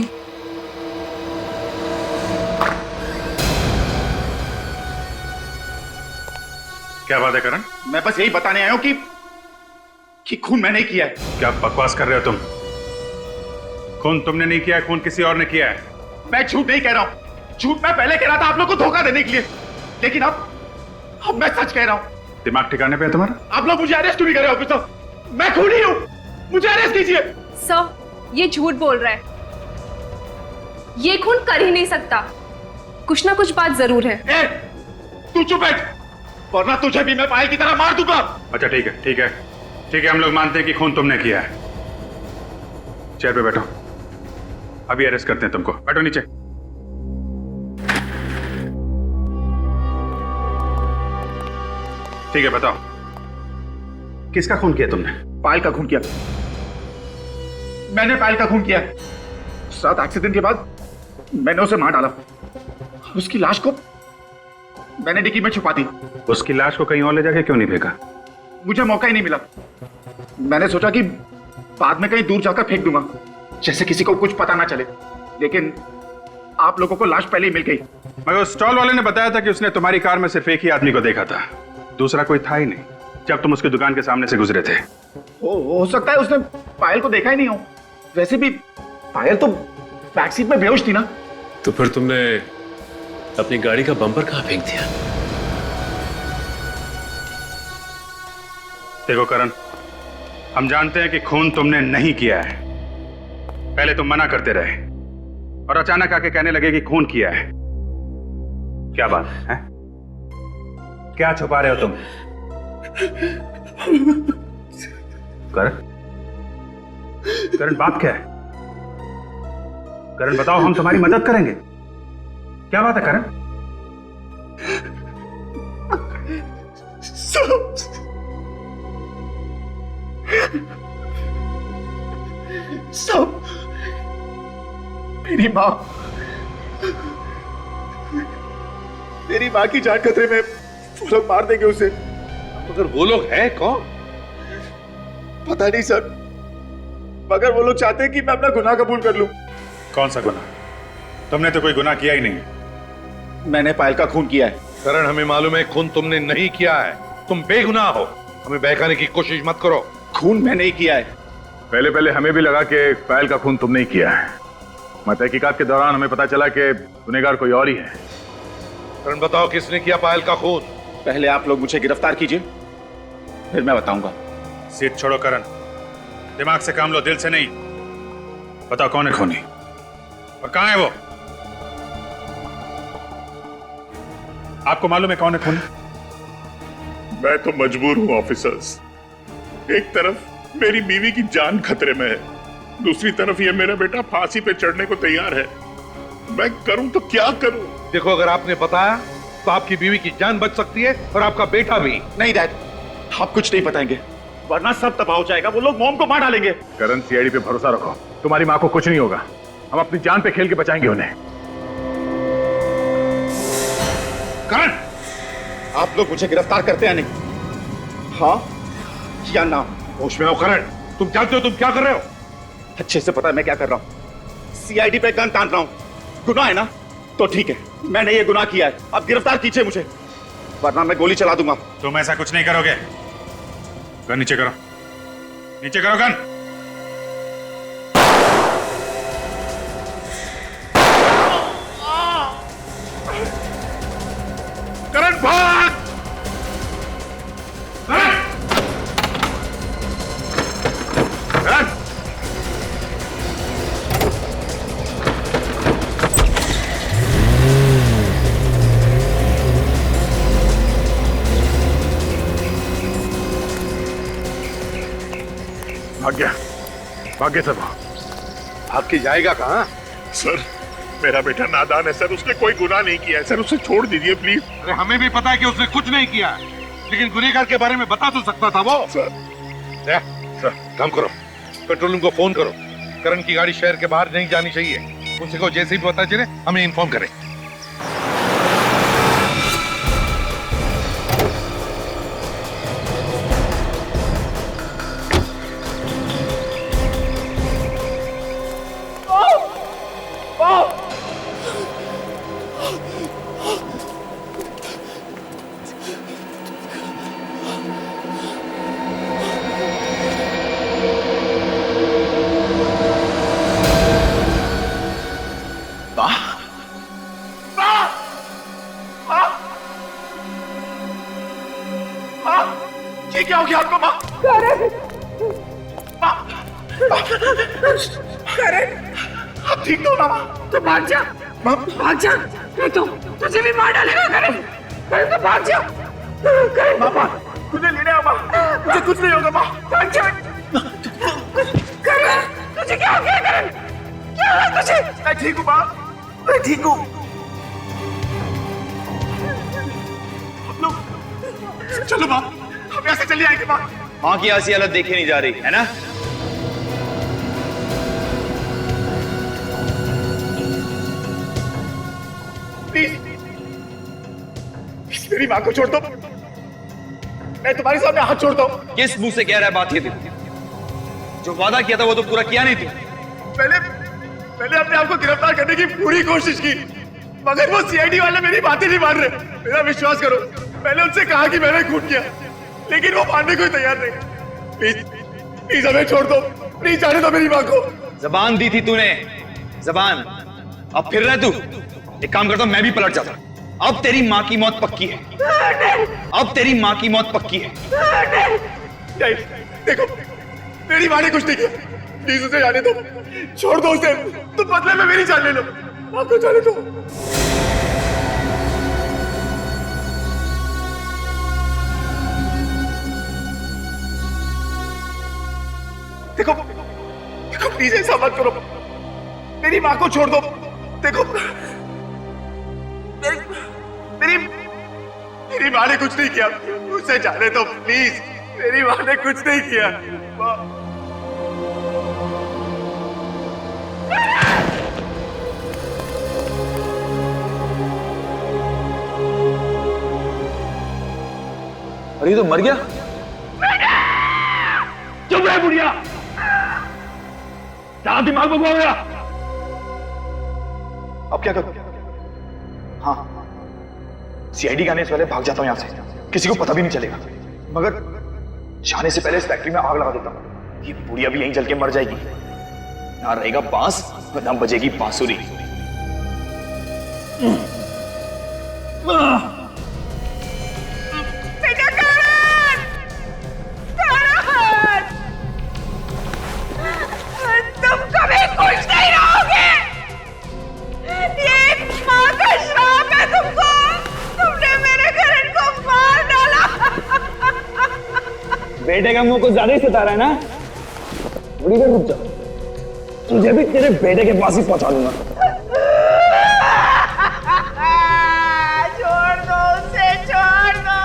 क्या बात है करण? मैं बस यही बताने आया हूं कि खून मैंने ही किया है। क्या बकवास कर रहे हो तुम? खून तुमने नहीं किया है, खून किसी और ने किया है। मैं झूठ नहीं कह रहा हूं, झूठ मैं पहले कह रहा था आप लोग को धोखा देने के लिए, लेकिन अब मैं सच कह रहा हूं। दिमाग ठिकाने पे है तुम्हारा? आप लोग मुझे अरेस्ट नहीं कर रहे ऑफिसर, मैं खूनी हूं, मुझे अरेस्ट कीजिए। सर ये झूठ बोल रहा है, ये खून कर ही नहीं सकता, कुछ ना कुछ बात जरूर है। तू चुप बैठ, वरना तुझे भी मैं पायल की तरह मार दूंगा। अच्छा ठीक है ठीक है ठीक है, हम लोग मानते हैं कि खून तुमने किया है। चेयर पे बैठो, अभी अरेस्ट करते हैं तुमको। बैठो नीचे। ठीक है, बताओ किसका खून किया तुमने? पायल का खून किया, मैंने पायल का खून किया। साथ एक्सीडेंट के बाद मैंने उसे मार डाला, उसकी लाश को मैंने डिक्की में छुपा दी। उसकी लाश को कहीं और ले जाके क्यों नहीं फेंका? मुझे मौका ही नहीं मिला, मैंने सोचा कि बाद में कहीं दूर जाकर फेंक दूंगा, जैसे किसी को कुछ पता ना चले, लेकिन आप लोगों को लाश पहले ही मिल गई। मगर उस स्टॉल वाले ने बताया था कि उसने तुम्हारी कार में सिर्फ एक ही आदमी को देखा था, दूसरा कोई था ही नहीं जब तुम उसकी दुकान के सामने से गुजरे थे। हो सकता है उसने पायल को देखा ही नहीं हो, वैसे भी पायल तो बैक सीट में बेहोश थी ना। तो फिर तुमने अपनी गाड़ी का बम्पर कहां फेंक दिया? देखो करण, हम जानते हैं कि खून तुमने नहीं किया है, पहले तुम मना करते रहे और अचानक आके कहने लगे कि खून किया है। क्या बात है? क्या छुपा रहे हो तुम? करण, करण बात क्या है? करण बताओ, हम तुम्हारी मदद करेंगे। क्या बात है करण? सब मेरी माँ की जान खतरे में, वो लोग मार देंगे उसे। मगर वो लोग हैं कौन? पता नहीं सर, मगर वो लोग चाहते हैं कि मैं अपना गुनाह कबूल कर लूं। कौन सा गुनाह? तुमने तो कोई गुनाह किया ही नहीं। मैंने पायल का खून किया है। करण हमें मालूम है खून तुमने नहीं किया है, तुम बेगुनाह हो, हमें बहकाने की कोशिश मत करो। खून मैंने ही किया है। पहले पहले हमें भी लगा कि पायल का खून तुमने ही किया है, मगर तहकीकात के दौरान हमें पता चला कि गुनहगार कोई और ही है। करण बताओ किसने किया पायल का खून? पहले आप लोग मुझे गिरफ्तार कीजिए, फिर मैं बताऊंगा। सीट छोड़ो करण, दिमाग से काम लो, दिल से नहीं। बताओ कौन है खूनी और कहां है वो? आपको मालूम है कौन है खूनी? मैं तो मजबूर हूं ऑफिसर्स। एक तरफ मेरी बीवी की जान खतरे में है, दूसरी तरफ ये मेरा बेटा फांसी पे चढ़ने को तैयार है। मैं करूं तो क्या करूं? देखो, अगर आपने बताया तो आपकी बीवी की जान बच सकती है और आपका बेटा भी। नहीं डैड, आप कुछ नहीं बताएंगे वरना सब तबाह हो जाएगा। वो लोग मॉम को मार डालेंगे। करण, सीआईडी पे भरोसा रखो, तुम्हारी माँ को कुछ नहीं होगा। हम अपनी जान पे खेल के बचाएंगे उन्हें। करण, आप लोग मुझे गिरफ्तार करते हैं नहीं? हाँ या ना? होश में हो करण, तुम जानते हो तुम क्या कर रहे हो? अच्छे से पता है मैं क्या कर रहा हूँ। सीआईडी पे गन तान रहा हूँ। गुनाह है ना? तो ठीक है, मैंने ये गुनाह किया है, अब गिरफ्तार कीजिए मुझे, वरना मैं गोली चला दूंगा। तुम ऐसा कुछ नहीं करोगे। गन नीचे करो, नीचे करो गन। करण भाग! भाग्य सब भाग के जाएगा कहाँ? सर, मेरा बेटा नादान है सर, उसने कोई गुनाह नहीं किया है सर, उसे छोड़ दीजिए प्लीज। अरे हमें भी पता है कि उसने कुछ नहीं किया, लेकिन गुनहगार के बारे में बता तो सकता था वो। सर काम करो, कंट्रोल रूम को फोन करो। करण की गाड़ी शहर के बाहर नहीं जानी चाहिए। उनसे को जैसे ही पता चले हमें इन्फॉर्म करें। ये क्या हो गया आपको माँ? करण, आप ठीक हो ना माँ? तो भाग जा, भाग जा, नहीं तो तुझे भी मार डालेगा। करण, करण तो भाग जा। करण, माँ मुझे लेने आओ माँ, मुझे कुछ नहीं होगा माँ। भाग जा। करण, तुझे क्या हो गया? करण, क्या हुआ तुझे? मैं ठीक हूँ माँ, मैं ठीक हूँ। चलो माँ, हम यहाँ से चले आएंगे माँ। माँ की ऐसी हालत देखी नहीं जा रही है ना? प्लीज मेरी माँ को छोड़ दो, मैं तुम्हारे सामने हाथ छोड़ता हूँ। किस मुंह से कह रहा है बात ये तू? जो वादा किया था वो तो पूरा किया नहीं तू। मैंने अपने आप को गिरफ्तार करने की पूरी कोशिश की, मगर वो सीआईडी वाले मेरी बातें नहीं मान रहे। मेरा विश्वास करो, मैंने उनसे कहा कि मैंने खून किया, लेकिन वो मानने को तैयार नहीं। प्लीज हमें छोड़ दो, प्लीज जाने दो मेरी माँ को। जबान दी थी तूने, जबान। अब फिर रहा तू। एक काम करता हूं, मैं भी पलट जाता। अब तेरी माँ की मौत पक्की है, अब तेरी माँ की मौत पक्की है। नहीं, देखो मेरी माँ ने कुछ नहीं किया, प्लीज उसे जाने दो, छोड़ दो उसे। तुम बदले में मेरी जान ले लो, माँ को जाने दो। देखो प्लीज ऐसा मत करो, मेरी माँ को छोड़ दो। देखो मेरी माँ ने कुछ नहीं किया, उसे जाने दो प्लीज। मेरी माँ ने कुछ नहीं किया। अरे ये तो मर गया। चुप रहे बुढ़िया, क्या दिमाग में घुमा गया? अब क्या करूं? हाँ, सीआईडी के आने से पहले भाग जाता हूं यहां से, किसी को पता भी नहीं चलेगा। मगर जाने से पहले इस फैक्ट्री में आग लगा देता हूं, ये बुढ़िया भी यहीं जल के मर जाएगी। ना रहेगा बांस, ना बजेगी बांसुरी। बेटा करण! करण! का मुंह कुछ ज्यादा ही सता रहा है ना? थोड़ी देर रुक जा, तुझे भी तेरे बेटे के पास ही पहुंचा दूंगा। छोड़ दो उसे, छोड़ दो।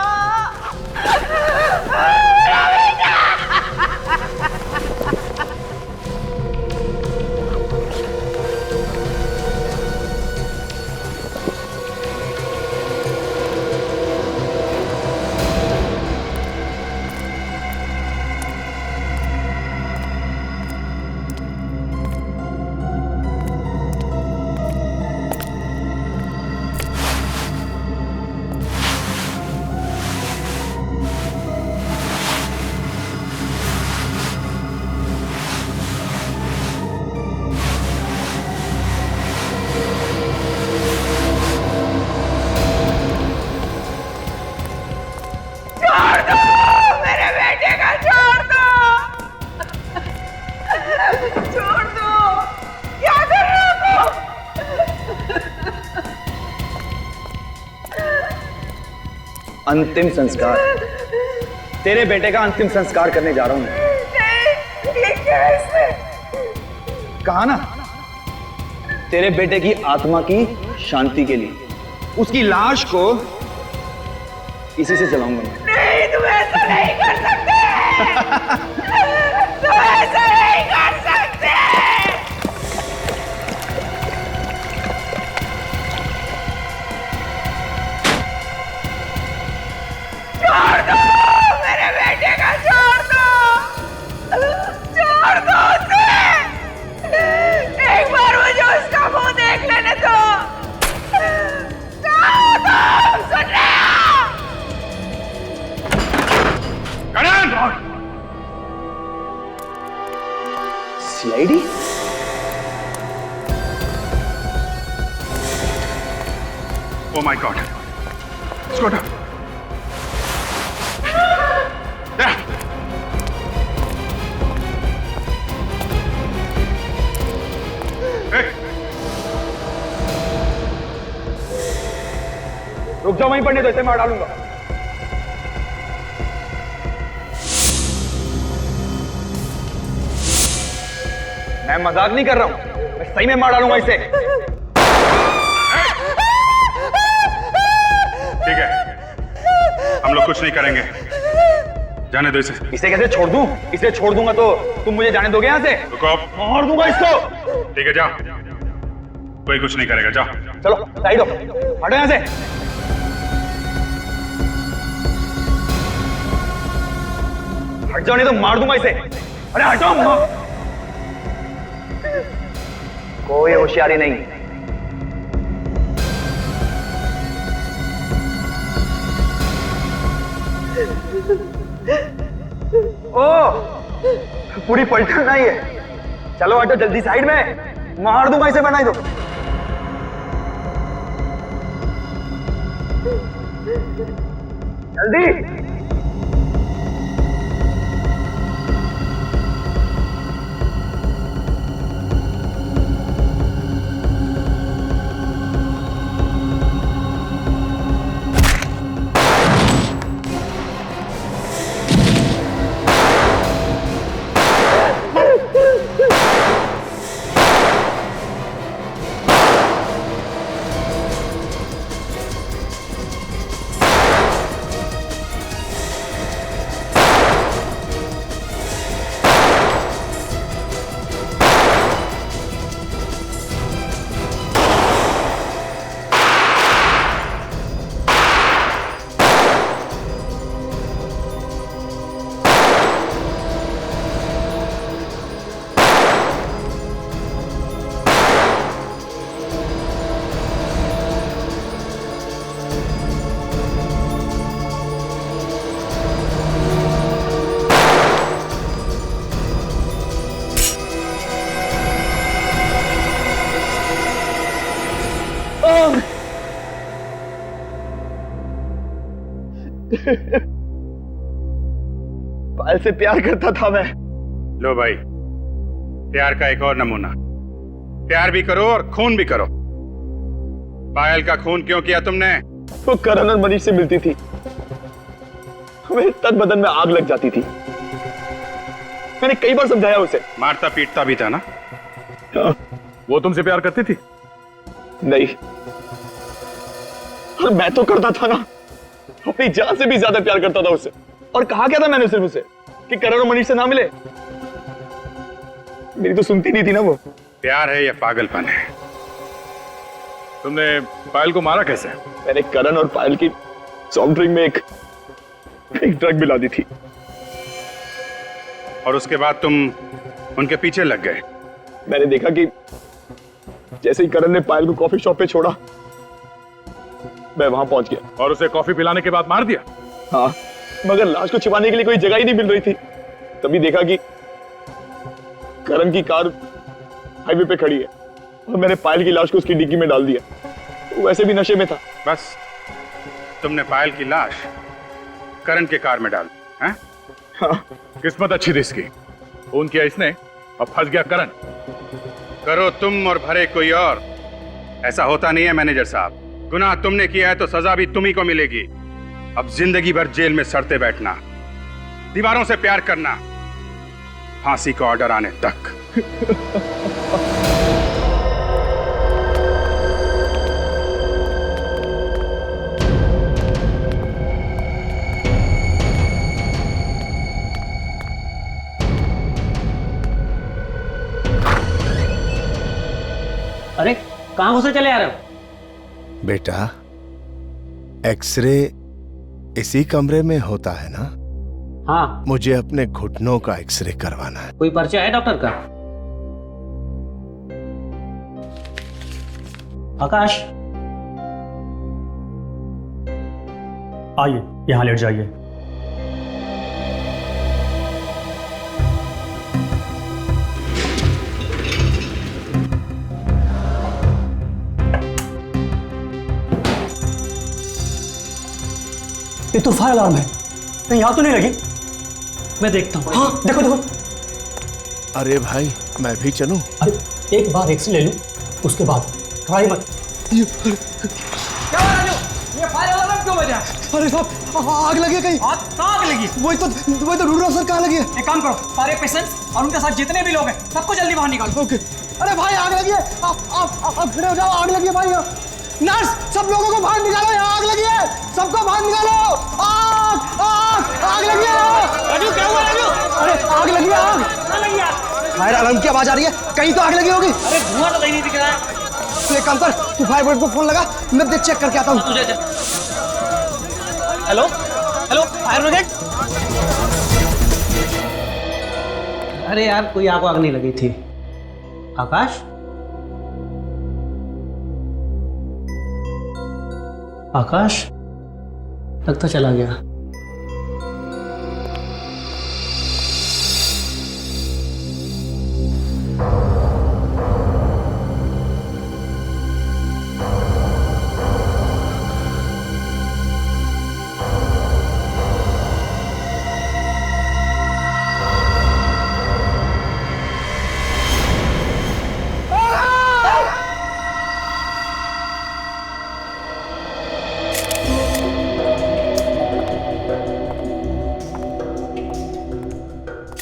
छोड़ दो मेरे बेटे का, छोड़ दो, छोड़ दो। क्या कर रहे हो अंतिम संस्कार, तेरे बेटे का अंतिम संस्कार करने जा रहा हूं मैं। नहीं, ये क्या है इसमें? कहा ना, तेरे बेटे की आत्मा की शांति के लिए उसकी लाश को इसी से जलाऊंगा मैं। नहीं, तुम ऐसा नहीं कर सकते। तुम ऐसा नहीं कर सकते। छोड़ दो मेरे बेटे का, छोड़ दो, छोड़ दो उसे। एक बार मुझे उसका मुंह देख लेने दो। जाओ तुम, सुन रहे हो? CID? Oh my God, scooter रुक जाओ वहीं पर, नहीं तो इसे मार डालूंगा। मैं मजाक नहीं कर रहा हूं, मैं सही में मार डालूंगा इसे। ठीक है, हम लोग कुछ नहीं करेंगे, जाने दो इसे। इसे कैसे छोड़ दूं? इसे छोड़ दूंगा तो तुम मुझे जाने दोगे यहाँ से? रुको, मार दूंगा इसको। ठीक है, जाओ, कोई कुछ नहीं करेगा, जाओ। चलो साइड हो, हटो यहाँ से। हट जाओ नहीं तो मार दूंगा इसे। अरे हटो। कोई होशियारी नहीं। ओ, पूरी पलटन नहीं है। चलो हटो जल्दी साइड में, मार दूंगा इसे, बनाई दो। जल्दी। पायल से प्यार करता था मैं। लो भाई, प्यार का एक और नमूना। प्यार भी करो और खून भी करो। पायल का खून क्यों किया तुमने? वो करण और मनीष से मिलती थी, मेरे तन बदन में आग लग जाती थी। मैंने कई बार समझाया उसे। मारता पीटता भी था ना? वो तुमसे प्यार करती थी? नहीं, और मैं तो करता था ना, अपनी जान से भी ज्यादा प्यार करता था उससे। और कहा क्या था मैंने सिर्फ उसे कि करण और मनीष से ना मिले। मेरी तो सुनती नहीं थी ना वो। प्यार है या पागलपन है? तुमने पायल को मारा कैसे? मैंने करण और पायल की सॉफ्ट ड्रिंक में एक ड्रग मिला दी थी। और उसके बाद तुम उनके पीछे लग गए? मैंने देखा कि जैसे ही करण ने पायल को कॉफी शॉप पे छोड़ा, मैं वहां पहुंच गया। और उसे कॉफी पिलाने के बाद मार दिया? हाँ, मगर लाश को छिपाने के लिए कोई जगह ही नहीं मिल रही थी। तभी देखा कि करण की कार हाईवे पे खड़ी है और मैंने पायल की लाश को उसकी डिग्गी में डाल दिया। वो वैसे भी नशे में था। बस तुमने पायल की लाश करण के कार में डाल दी, हैं? हाँ। किस्मत अच्छी थी इसकी, खून किया इसने और फंस गया करण। करो तुम और भरे कोई और, ऐसा होता नहीं है मैनेजर साहब। गुनाह तुमने किया है तो सजा भी तुम्ही को मिलेगी। अब जिंदगी भर जेल में सड़ते बैठना, दीवारों से प्यार करना, फांसी का ऑर्डर आने तक। अरे कहां घुसे चले आ रहे हो? बेटा, एक्सरे इसी कमरे में होता है ना? हाँ। मुझे अपने घुटनों का एक्सरे करवाना है। कोई पर्चा है डॉक्टर का? आकाश, आइए यहां लेट जाइए। ये तो फायर अलार्म है, कहीं यहाँ तो नहीं लगी? मैं देखता हूँ। हाँ देखो देखो। अरे भाई, मैं भी चलूं? अरे एक बार एक्सरे ले लूं, उसके बाद ट्राई मत। क्या हो राजू? ये फायर अलार्म क्यों बजा? अरे साहब, आग लगी है कहीं। आग लगी? वही तो ढूंढ रहा हूं सर, कहाँ लगी है? एक काम करो, सारे पेशेंट्स और उनके साथ जितने भी लोग हैं सबको जल्दी बाहर निकालो। ओके। अरे भाई आग लगी है, आप खड़े हो जाओ, आग लगी है भाई। नर्स, सब लोगों को बाहर निकालो, यहाँ आग लगी है, सबको बाहर निकालो। आग आग आग लगी है। राजू क्या हुआ राजू? अरे आग लगी है, आग। कहाँ लगी आग? फायर अलार्म की आवाज आ रही है, कहीं तो आग लगी होगी। अरे धुआं तो नहीं दिख रहा है। तू एक काम कर, तू फायर ब्रिगेड को फोन लगा, मैं देख चेक करके आता हूँ। Hello hello, fire brigade. अरे यार, कोई आग नहीं लगी थी। आकाश, आकाश लगता चला गया।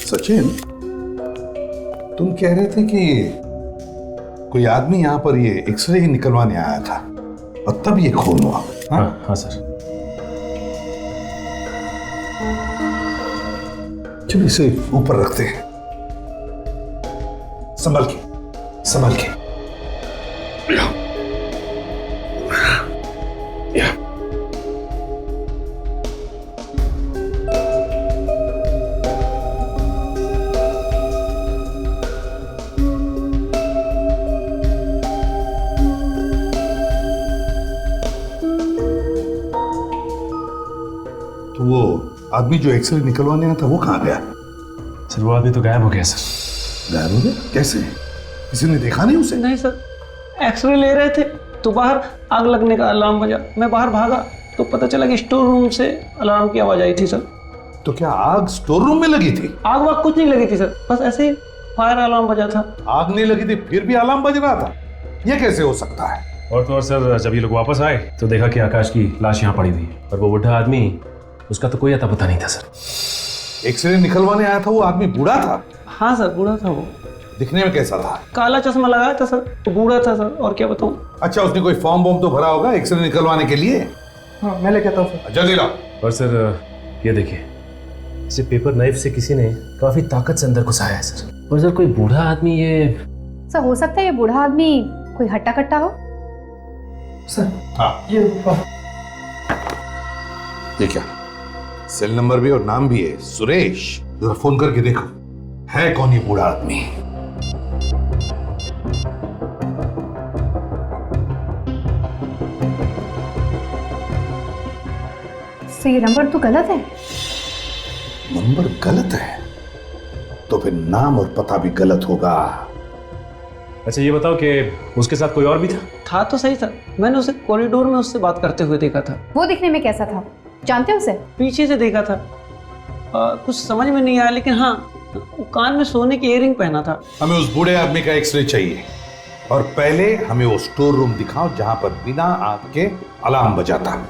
सचिन, तुम कह रहे थे कि कोई आदमी यहाँ पर ये एक्सरे ही निकलवाने आया था और तब ये खून हुआ। हाँ सर। चलो इसे ऊपर रखते हैं। संभल के, संभल के। वो आदमी जो एक्सरे निकलवाने आया था वो कहाँ गया? सर वो आदमी तो गायब हो गया सर। गायब हो गया? कैसे? किसी ने देखा नहीं उसे? नहीं सर, एक्सरे ले रहे थे तो बाहर आग लगने का अलार्म बजा। मैं बाहर भागा तो पता चला कि स्टोर रूम से अलार्म की आवाज आई थी सर। तो क्या आग स्टोर रूम में लगी थी? आग वाग कुछ नहीं लगी थी सर, बस ऐसे ही फायर अलार्म बजा था। आग नहीं लगी थी फिर भी अलार्म बज रहा था, यह कैसे हो सकता है? और तो और सर, जब ये लोग वापस आए तो देखा कि आकाश की लाश यहाँ पड़ी हुई है और वो बुढ़ा आदमी, उसका तो कोई अता पता नहीं था सर। एक्सरे निकलवाने आया था वो आदमी बूढ़ा था? हाँ सर, बूढ़ा था वो। दिखने में कैसा था? काला चश्मा लगाया था सर, तो बूढ़ा था सर, और क्या बताऊं। अच्छा, उसने कोई फॉर्म वॉर्म तो भरा होगा एक्सरे निकलवाने के लिए? हाँ, मैं लेके आता हूँ सर। जल्दी लाओ। और सर ये देखिए, इसे पेपर नाइफ से किसी ने काफी ताकत से अंदर घुसाया है सर। और सर कोई बूढ़ा आदमी ये सर, हो सकता है ये बूढ़ा आदमी कोई हट्टा कट्टा हो। सर हाँ, ये क्या, सेल नंबर भी और नाम भी है, सुरेश। जरा फोन करके देखो है कौन ये बूढ़ा आदमी। सर ये नंबर तो गलत है। नंबर गलत है तो फिर नाम और पता भी गलत होगा। अच्छा ये बताओ कि उसके साथ कोई और भी था? तो सही था, मैंने उसे कॉरिडोर में उससे बात करते हुए देखा था। वो दिखने में कैसा था, जानते हो उसे? पीछे से देखा था, कुछ समझ में नहीं आया, लेकिन हाँ, वो कान में सोने की इयररिंग पहना था। हमें उस बूढ़े आदमी का एक्सरे चाहिए, और पहले हमें वो स्टोर रूम दिखाओ जहां पर बिना आग के अलार्म बजाता।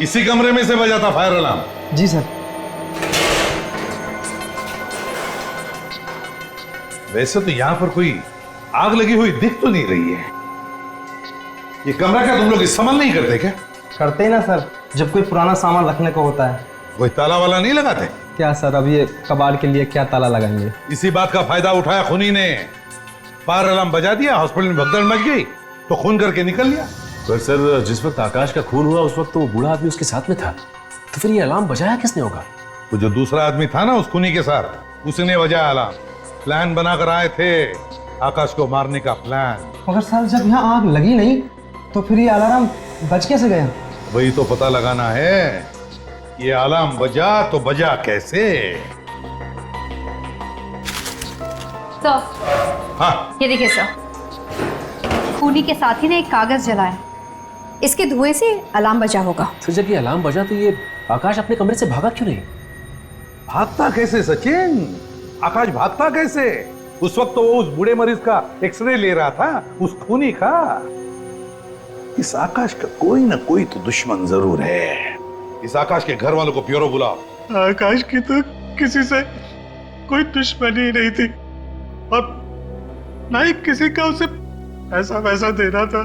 इसी कमरे में से बजा था फायर अलार्म? जी सर। वैसे तो यहां पर कोई आग लगी हुई दिख तो नहीं रही है। ये कमरा क्या तुम लोग इस्तेमाल नहीं करते क्या? करते ही ना सर, जब कोई पुराना सामान रखने को होता है। कोई ताला वाला नहीं लगाते क्या सर? अब ये कबाड़ के लिए क्या ताला लगाएंगे? इसी बात का फायदा उठाया खूनी ने, फायर अलार्म बजा दिया, हॉस्पिटल में भगदड़ मच गई तो खून करके निकल लिया। पर सर जिस वक्त आकाश का खून हुआ उस वक्त तो वो बूढ़ा आदमी उसके साथ में था, तो फिर ये अलार्म बजाया किसने होगा? वो जो दूसरा आदमी था ना उस खूनी के साथ, उसने बजाया अलार्म। प्लान बनाकर आए थे आकाश को मारने का प्लान। मगर सर जब यहाँ आग लगी नहीं तो फिर ये अलार्म बज कैसे गया? वही तो पता लगाना है, ये अलार्म बजा तो बजा कैसे। सर हाँ, ये देखिए सर, खूनी के साथी ने एक कागज जलाया, इसके धुएं से अलार्म बजा होगा। फिर जब ये अलार्म बजा तो ये आकाश अपने कमरे से भागा क्यों नहीं? भागता कैसे सचिन? आकाश भागता कैसे? उस वक्त तो वो उस बूढ़े मरीज का एक्सरे ले रहा था, उस खूनी का। इस आकाश का कोई ना कोई तो दुश्मन जरूर है। इस आकाश के घर वालों को प्योरो बुलाओ। आकाश की तो किसी से कोई दुश्मनी नहीं थी, और ना ही किसी का उसे ऐसा वैसा देना था।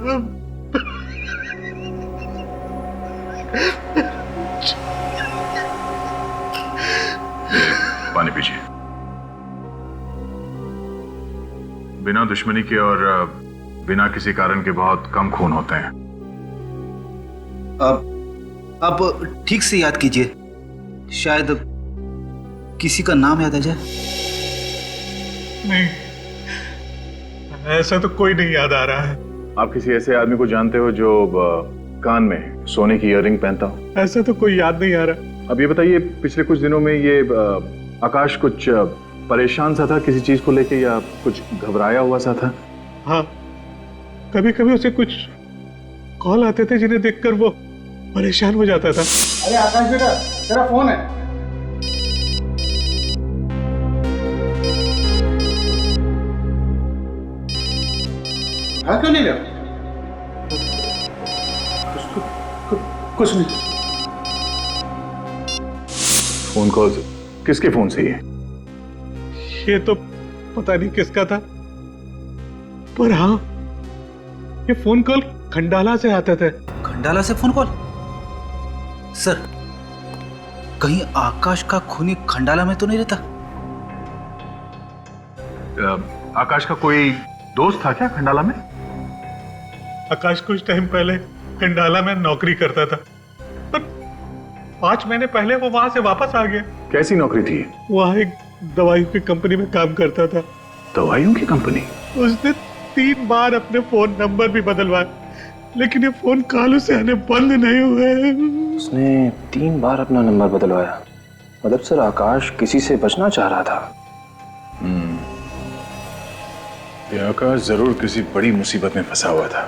पानी पीजिए। बिना दुश्मनी के और बिना किसी कारण के बहुत कम खून होते हैं। अब ठीक से याद कीजिए, शायद किसी का नाम याद आ जाए। नहीं, ऐसा तो कोई नहीं याद आ रहा है। आप किसी ऐसे आदमी को जानते हो जो कान में सोने की इयररिंग पहनता हो? ऐसा तो कोई याद नहीं आ रहा। अब ये बताइए, पिछले कुछ दिनों में ये आकाश कुछ परेशान सा था किसी चीज को लेके, या कुछ घबराया हुआ सा था? हाँ, कभी कभी उसे कुछ कॉल आते थे जिन्हें देखकर वो परेशान हो जाता था। अरे आकाश बेटा, तेरा फोन है। क्यों नहीं रहा? कुछ नहीं। फोन कॉल किसके फोन से ये तो पता नहीं किसका था, पर हाँ, ये फोन कॉल खंडाला से आता था। खंडाला से फोन कॉल? सर, कहीं आकाश का खूनी खंडाला में तो नहीं रहता? आकाश का कोई दोस्त था क्या खंडाला में? आकाश कुछ टाइम पहले खंडाला में नौकरी करता था, पर 5 महीने पहले वो वहां से वापस आ गया। कैसी नौकरी थी? वहां एक दवाइयों की कंपनी में काम करता था। दवाइयों की कंपनी? उसने 3 बार अपने फोन नंबर भी बदलवाए, लेकिन ये फोन कॉल उसे आने बंद नहीं हुए। उसने 3 बार अपना नंबर बदलवाया? मतलब सर आकाश किसी से बचना चाह रहा था। ये आकाश जरूर किसी बड़ी मुसीबत में फंसा हुआ था।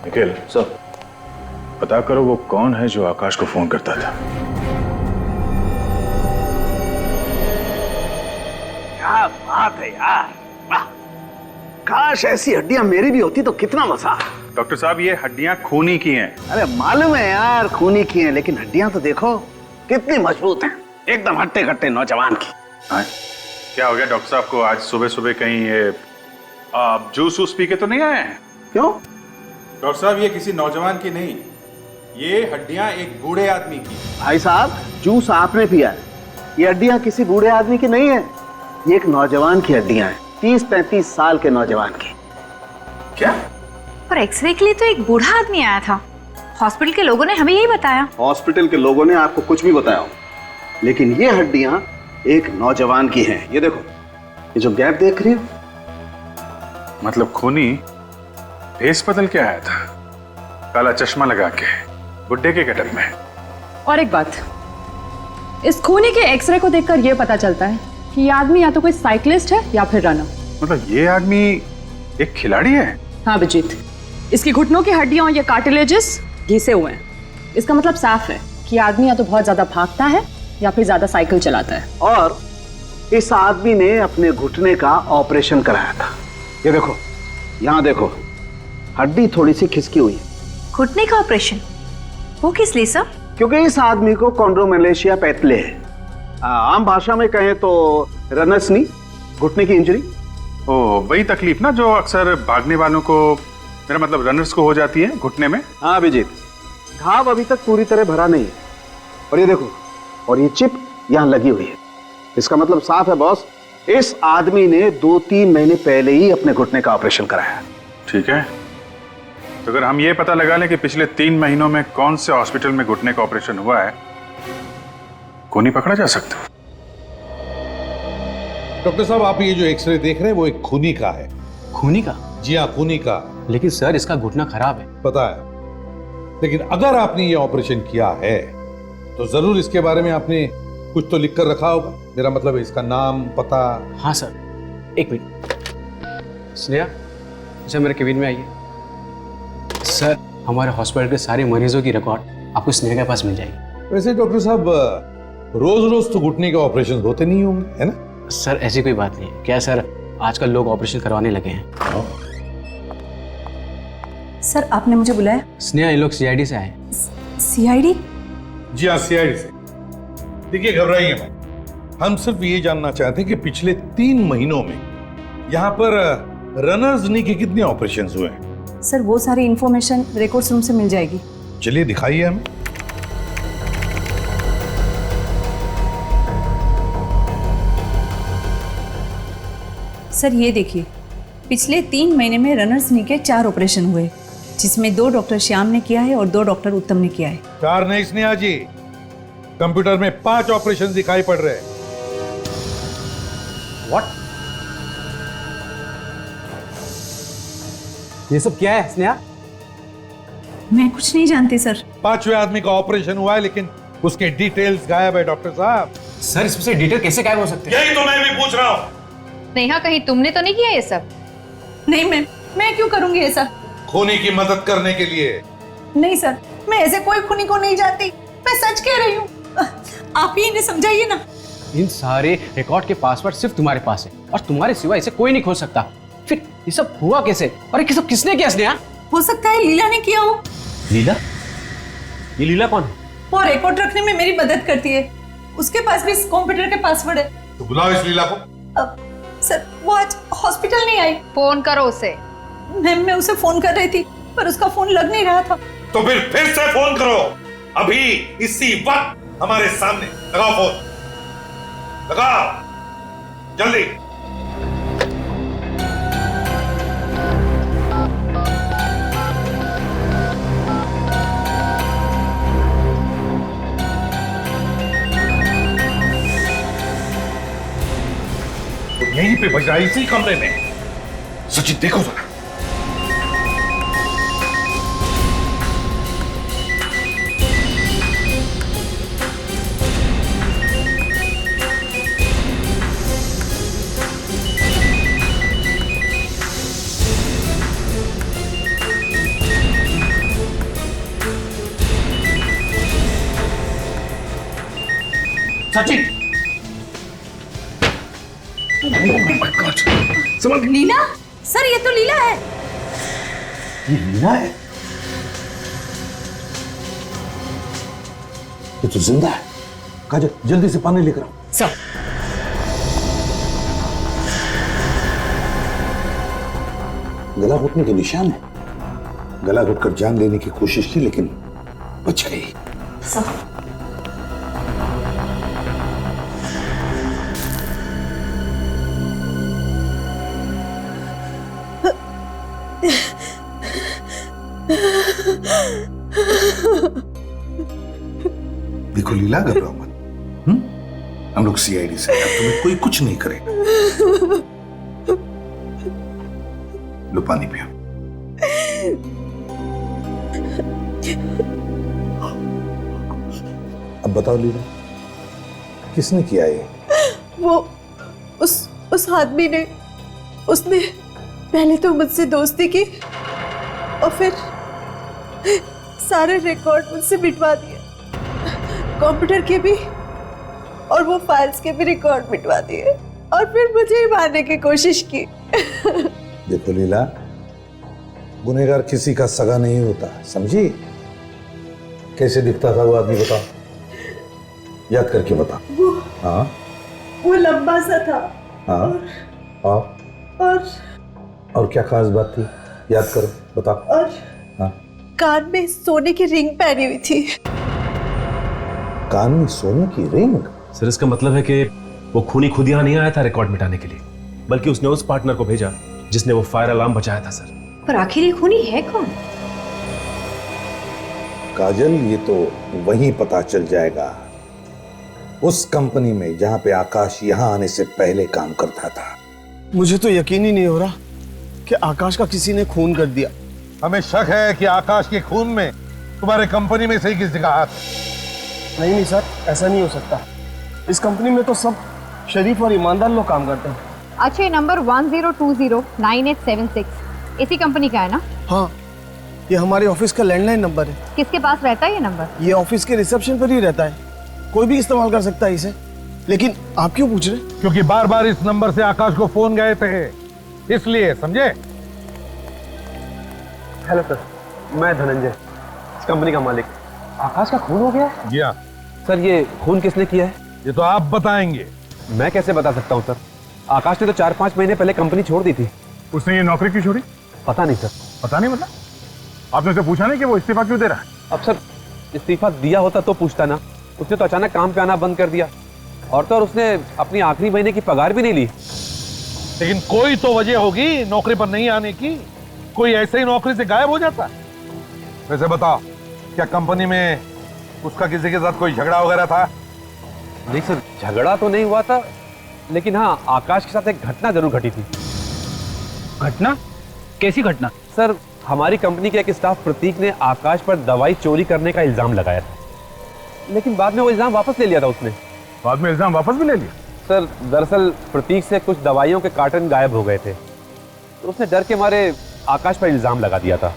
निखिल सर, पता करो वो कौन है जो आकाश को फोन करता था। क्या बात है यार, वाह! काश ऐसी हड्डियां मेरी भी होती तो कितना मजा। डॉक्टर साहब ये हड्डियां खूनी की हैं। अरे मालूम है यार खूनी की हैं, लेकिन हड्डियां तो देखो कितनी मजबूत हैं, एकदम हट्टे कट्टे नौजवान की। क्या हो गया डॉक्टर साहब को? आज सुबह सुबह कहीं ये आप जूस वूस पी के तो नहीं आए हैं? क्यों? डॉक्टर साहब ये किसी नौजवान की नहीं, ये हड्डियां एक बूढ़े आदमी की। भाई साहब जूस आपने पिया है, ये हड्डियां किसी बूढ़े आदमी की नहीं है, ये एक नौजवान की हड्डियां हैं, 30-35 साल के नौजवान की। क्या? पर एक्सरे के लिए तो एक बूढ़ा आदमी आया था, हॉस्पिटल के लोगों ने हमें यही बताया। हॉस्पिटल के लोगों ने आपको कुछ भी बताया हो, लेकिन ये हड्डियां एक नौजवान की हैं। ये देखो, ये जो गैप देख रही हो, मतलब खूनी भेस बदल के आया था, काला चश्मा लगा के, बुड्ढे के गेटअप में। और एक बात, इस खूनी के एक्सरे को देखकर यह पता चलता है कि ये आदमी या तो कोई साइकिलिस्ट है या फिर रनर। मतलब ये आदमी एक खिलाड़ी है? हाँ अभिजीत, इसकी घुटनों की हड्डियां और ये कार्टिलेजेस घिसे हुए हैं। इसका मतलब साफ है कि आदमी या तो बहुत ज्यादा भागता है या फिर ज्यादा साइकिल चलाता है। और इस आदमी ने अपने घुटने का ऑपरेशन कराया था। ये देखो, यहाँ देखो, हड्डी थोड़ी सी खिसकी हुई है। घुटने का ऑपरेशन? वो किस लिए सर? क्योंकि इस आदमी को कॉन्ड्रोमेलेशिया पैतले है, आम भाषा में कहें तो रनर्स नी, घुटने की इंजरी। ओ वही तकलीफ ना जो अक्सर भागने वालों को, मेरा मतलब रनर्स को हो जाती है घुटने में। हाँ अभिजीत, घाव अभी तक पूरी तरह भरा नहीं है। और ये देखो, और ये चिप यहाँ लगी हुई है। इसका मतलब साफ है बॉस, इस आदमी ने 2-3 महीने पहले ही अपने घुटने का ऑपरेशन कराया। ठीक है, तो अगर हम ये पता लगा लें कि पिछले 3 महीनों में कौन से हॉस्पिटल में घुटने का ऑपरेशन हुआ है, खूनी पकड़ा जा सकता है। डॉक्टर साहब आप ये जो एक्सरे देख रहे हैं वो एक खूनी का है। खूनी का? जी हाँ, खूनी का। लेकिन सर इसका घुटना खराब है। पता है, लेकिन अगर आपने ये ऑपरेशन किया है तो जरूर इसके बारे में आपने कुछ तो लिख कर रखा होगा। मेरा मतलब है इसका नाम, पता। हाँ सर, एक मिनट। स्नेहा, अच्छा मेरे केबिन में आइए। सर हमारे हॉस्पिटल के सारे मरीजों की रिकॉर्ड आपको स्नेहा के पास मिल जाएगी। वैसे डॉक्टर साहब रोज रोज तो घुटने के ऑपरेशन होते नहीं होंगे, है ना? सर ऐसी कोई बात नहीं है। क्या सर, आजकल लोग ऑपरेशन करवाने लगे हैं। सर आपने मुझे बुलाया? स्नेहा, ये लोग सीआईडी से आए। सीआईडी? जी हाँ, सीआईडी से। देखिए घबराइए मत, हम सिर्फ ये जानना चाहते हैं कि पिछले 3 महीनों में यहाँ पर रनर्स नी के कितने ऑपरेशंस हुए हैं। सर वो सारी इंफॉर्मेशन रिकॉर्ड्स रूम से मिल जाएगी। चलिए दिखाइए हमें। सर ये देखिए, पिछले 3 महीने में रनर्स नी के 4 ऑपरेशन हुए, जिसमें 2 डॉक्टर श्याम ने किया है और 2 डॉक्टर उत्तम ने किया है। 4 नहीं स्नेहा जी, कंप्यूटर में 5 ऑपरेशन दिखाई पड़ रहे हैं। व्हाट? ये सब क्या है स्नेहा? मैं कुछ नहीं जानती सर। 5वें आदमी का ऑपरेशन हुआ है, लेकिन उसके डिटेल्स गायब है डॉक्टर साहब। सर इसमें से डिटेल कैसे गायब हो सकते हैं? यही तो मैं भी पूछ रहा हूँ। नेहा, कहीं तुमने तो नहीं किया ये सब? नहीं मैम, मैं क्यों करूंगी ऐसा? खूनी की मदद करने के लिए। नहीं सर, मैं ऐसे कोई खूनी को नहीं जानती, मैं सच कह रही हूँ। आप ही इन्हें समझाइए ना। इन सारे रिकॉर्ड के पासवर्ड सिर्फ तुम्हारे पास है और तुम्हारे सिवा इसे कोई नहीं खोल सकता। फिर ये सब हुआ कैसे और ये सब किसने किया स्नेहा? हो सकता है लीला ने किया हो। लीला? ये लीला कौन है? वो रिकॉर्ड रखने में मेरी मदद करती है, उसके पास भी इस कंप्यूटर के पासवर्ड है। तो बुलाओ इस लीला को। सर वो आज हॉस्पिटल नहीं आई। फोन करो उसे। मैम मैं उसे फोन कर रही थी पर उसका फोन लग नहीं रहा था। तो फिर से फोन करो, अभी इसी वक्त हमारे सामने। लगाओ फोन, लगाओ जल्दी। यहीं पे बज रहा है, इसी कमरे में। सचिन देखो जरा। सचिन। लीला, सर ये तो लीला है। ये लीला है? ये तो जिंदा है। काजल जल्दी से पानी लेकर आओ। सर गला घुटने के निशान है। गला घुटकर जान लेने की कोशिश की लेकिन बच गई। सर देखो लीला, घबराओ मत। हम लोग सीआईडी से हैं, तुम्हें कोई कुछ नहीं करेगा। लो पानी पियो। अब बताओ लीला, किसने किया ये? वो उस आदमी ने, उसने पहले तो मुझसे दोस्ती की और फिर सारे रिकॉर्ड मुझसे मिटवा दिए, कंप्यूटर के भी और वो फाइल्स के भी रिकॉर्ड मिटवा दिए और फिर मुझे ही मारने की कोशिश की। देखो लीला, गुनहगार किसी का सगा नहीं होता, समझी? कैसे दिखता था वो आदमी बताओ, याद करके बता। हाँ वो लंबा सा था। हाँ और और क्या खास बात थी, याद करो, बताओ। और हाँ, कान में सोने की रिंग पहनी हुई थी। कान में सोने की रिंग? सर इसका मतलब है कि वो खूनी खुद यहाँ नहीं आया था रिकॉर्ड मिटाने के लिए, बल्कि उसने उस पार्टनर को भेजा जिसने वो फायर अलार्म बचाया था। सर पर आखिर ये खूनी है कौन? काजल, ये तो वहीं पता चल जाएगा, उस कंपनी में जहां पे आकाश यहां आने से पहले काम करता था। मुझे तो यकीन ही नहीं हो रहा कि आकाश का किसी ने खून कर दिया। हमें शक है कि आकाश के खून में तुम्हारे कंपनी में से ही किसी का हाथ है। नहीं सर, ऐसा नहीं हो सकता। इस कंपनी में तो सब शरीफ और ईमानदार लोग काम करते हैं। अच्छा, ये नंबर 10209876 इसी कंपनी का है ना? हाँ, ये हमारे ऑफिस का लैंडलाइन नंबर है। किसके पास रहता है ये नंबर? ये ऑफिस के रिसेप्शन पर ही रहता है, कोई भी इस्तेमाल कर सकता है इसे। लेकिन आप क्यों पूछ रहे? क्योंकि बार बार इस नंबर से आकाश को फोन गए थे, इसलिए, समझे? हेलो सर, मैं धनंजय, इस कंपनी का मालिक। आकाश का खून हो गया? जी हाँ। सर ये खून किसने किया है? ये तो आप बताएंगे। मैं कैसे बता सकता हूँ सर? आकाश ने तो 4-5 महीने पहले कंपनी छोड़ दी थी। उसने ये नौकरी क्यों छोड़ी? पता नहीं सर। पता नहीं मतलब? आपने उसे पूछा नहीं कि वो इस्तीफा क्यों दे रहा है? अब सर इस्तीफा दिया होता तो पूछता ना, उसने तो अचानक काम पे आना बंद कर दिया, और तो और उसने अपनी आखिरी महीने की पगार भी नहीं ली। लेकिन कोई तो वजह होगी नौकरी पर नहीं आने की, कोई ऐसे ही नौकरी से गायब हो जाता। वैसे बताओ, क्या कंपनी में उसका किसी के साथ कोई झगड़ा वगैरह था? नहीं सर, झगड़ा तो नहीं हुआ था, लेकिन हाँ आकाश के साथ एक घटना जरूर घटी थी। घटना? कैसी घटना? सर हमारी कंपनी के एक स्टाफ प्रतीक ने आकाश पर दवाई चोरी करने का इल्जाम लगाया था, लेकिन बाद में वो इल्जाम वापस ले लिया था उसने। बाद में इल्जाम वापस भी ले लिया? सर दरअसल प्रतीक से कुछ दवाइयों के कार्टन गायब हो गए थे, तो उसने डर के मारे आकाश पर इल्जाम लगा दिया था,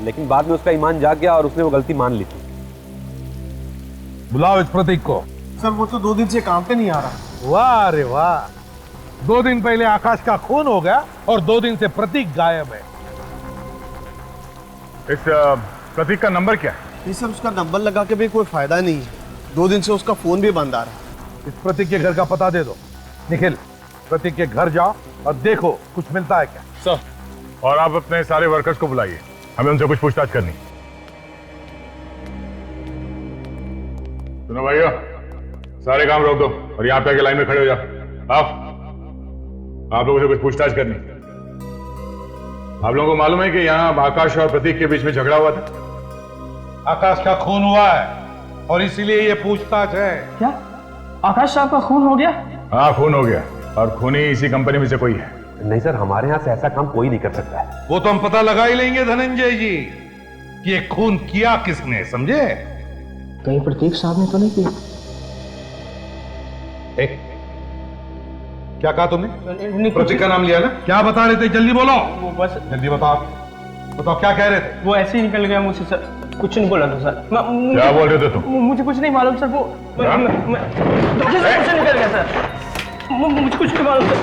लेकिन बाद में उसका ईमान जाग गया और उसने वो गलती मान ली थी। बुलाओ इस प्रतीक को। सर वो तो 2 दिन से काम पे नहीं आ रहा। वाह रे वाह, 2 दिन पहले आकाश का खून हो गया और 2 दिन से प्रतीक गायब है। इस प्रतीक का नंबर क्या है? नहीं सर, उसका नंबर लगा के भी कोई फायदा नहीं है, 2 दिन से उसका फोन भी बंद आ रहा है। इस प्रतीक के घर का पता दे दो। निखिल, प्रतीक के घर जाओ और देखो कुछ मिलता है क्या। सर, और आप अपने सारे वर्कर्स को बुलाइए, हमें उनसे कुछ पूछताछ करनी। सुनो भाइयों, सारे काम रोक दो और यहाँ पे आके लाइन में खड़े हो जाओ। आप लोगों से कुछ पूछताछ करनी। आप लोगों को मालूम है कि यहाँ आकाश और प्रतीक के बीच में झगड़ा हुआ था? आकाश का खून हुआ है और इसीलिए ये पूछताछ है। क्या आकाश साहब का खून हो गया? हाँ, खून हो गया, और खूनी इसी कंपनी में से कोई है। नहीं सर, हमारे यहाँ से ऐसा काम कोई नहीं कर सकता है। वो तो हम पता लगा ही लेंगे धनंजय जी कि ये खून किया किसने, समझे? कहीं प्रतीक साहब ने तो नहीं किया? क्या कहा तुमने? प्रतीक का नाम लिया ना? क्या बता रहे थे, जल्दी बोलो। वो बस जल्दी बताओ, बताओ क्या कह रहे थे? वो ऐसे ही निकल गया मुझसे सर, कुछ नहीं बोला था सर। क्या बोल रहे थे तुम? मुझे कुछ नहीं मालूम सर, वो मुझे निकल गया सर, मुझे कुछ नहीं मालूम सर।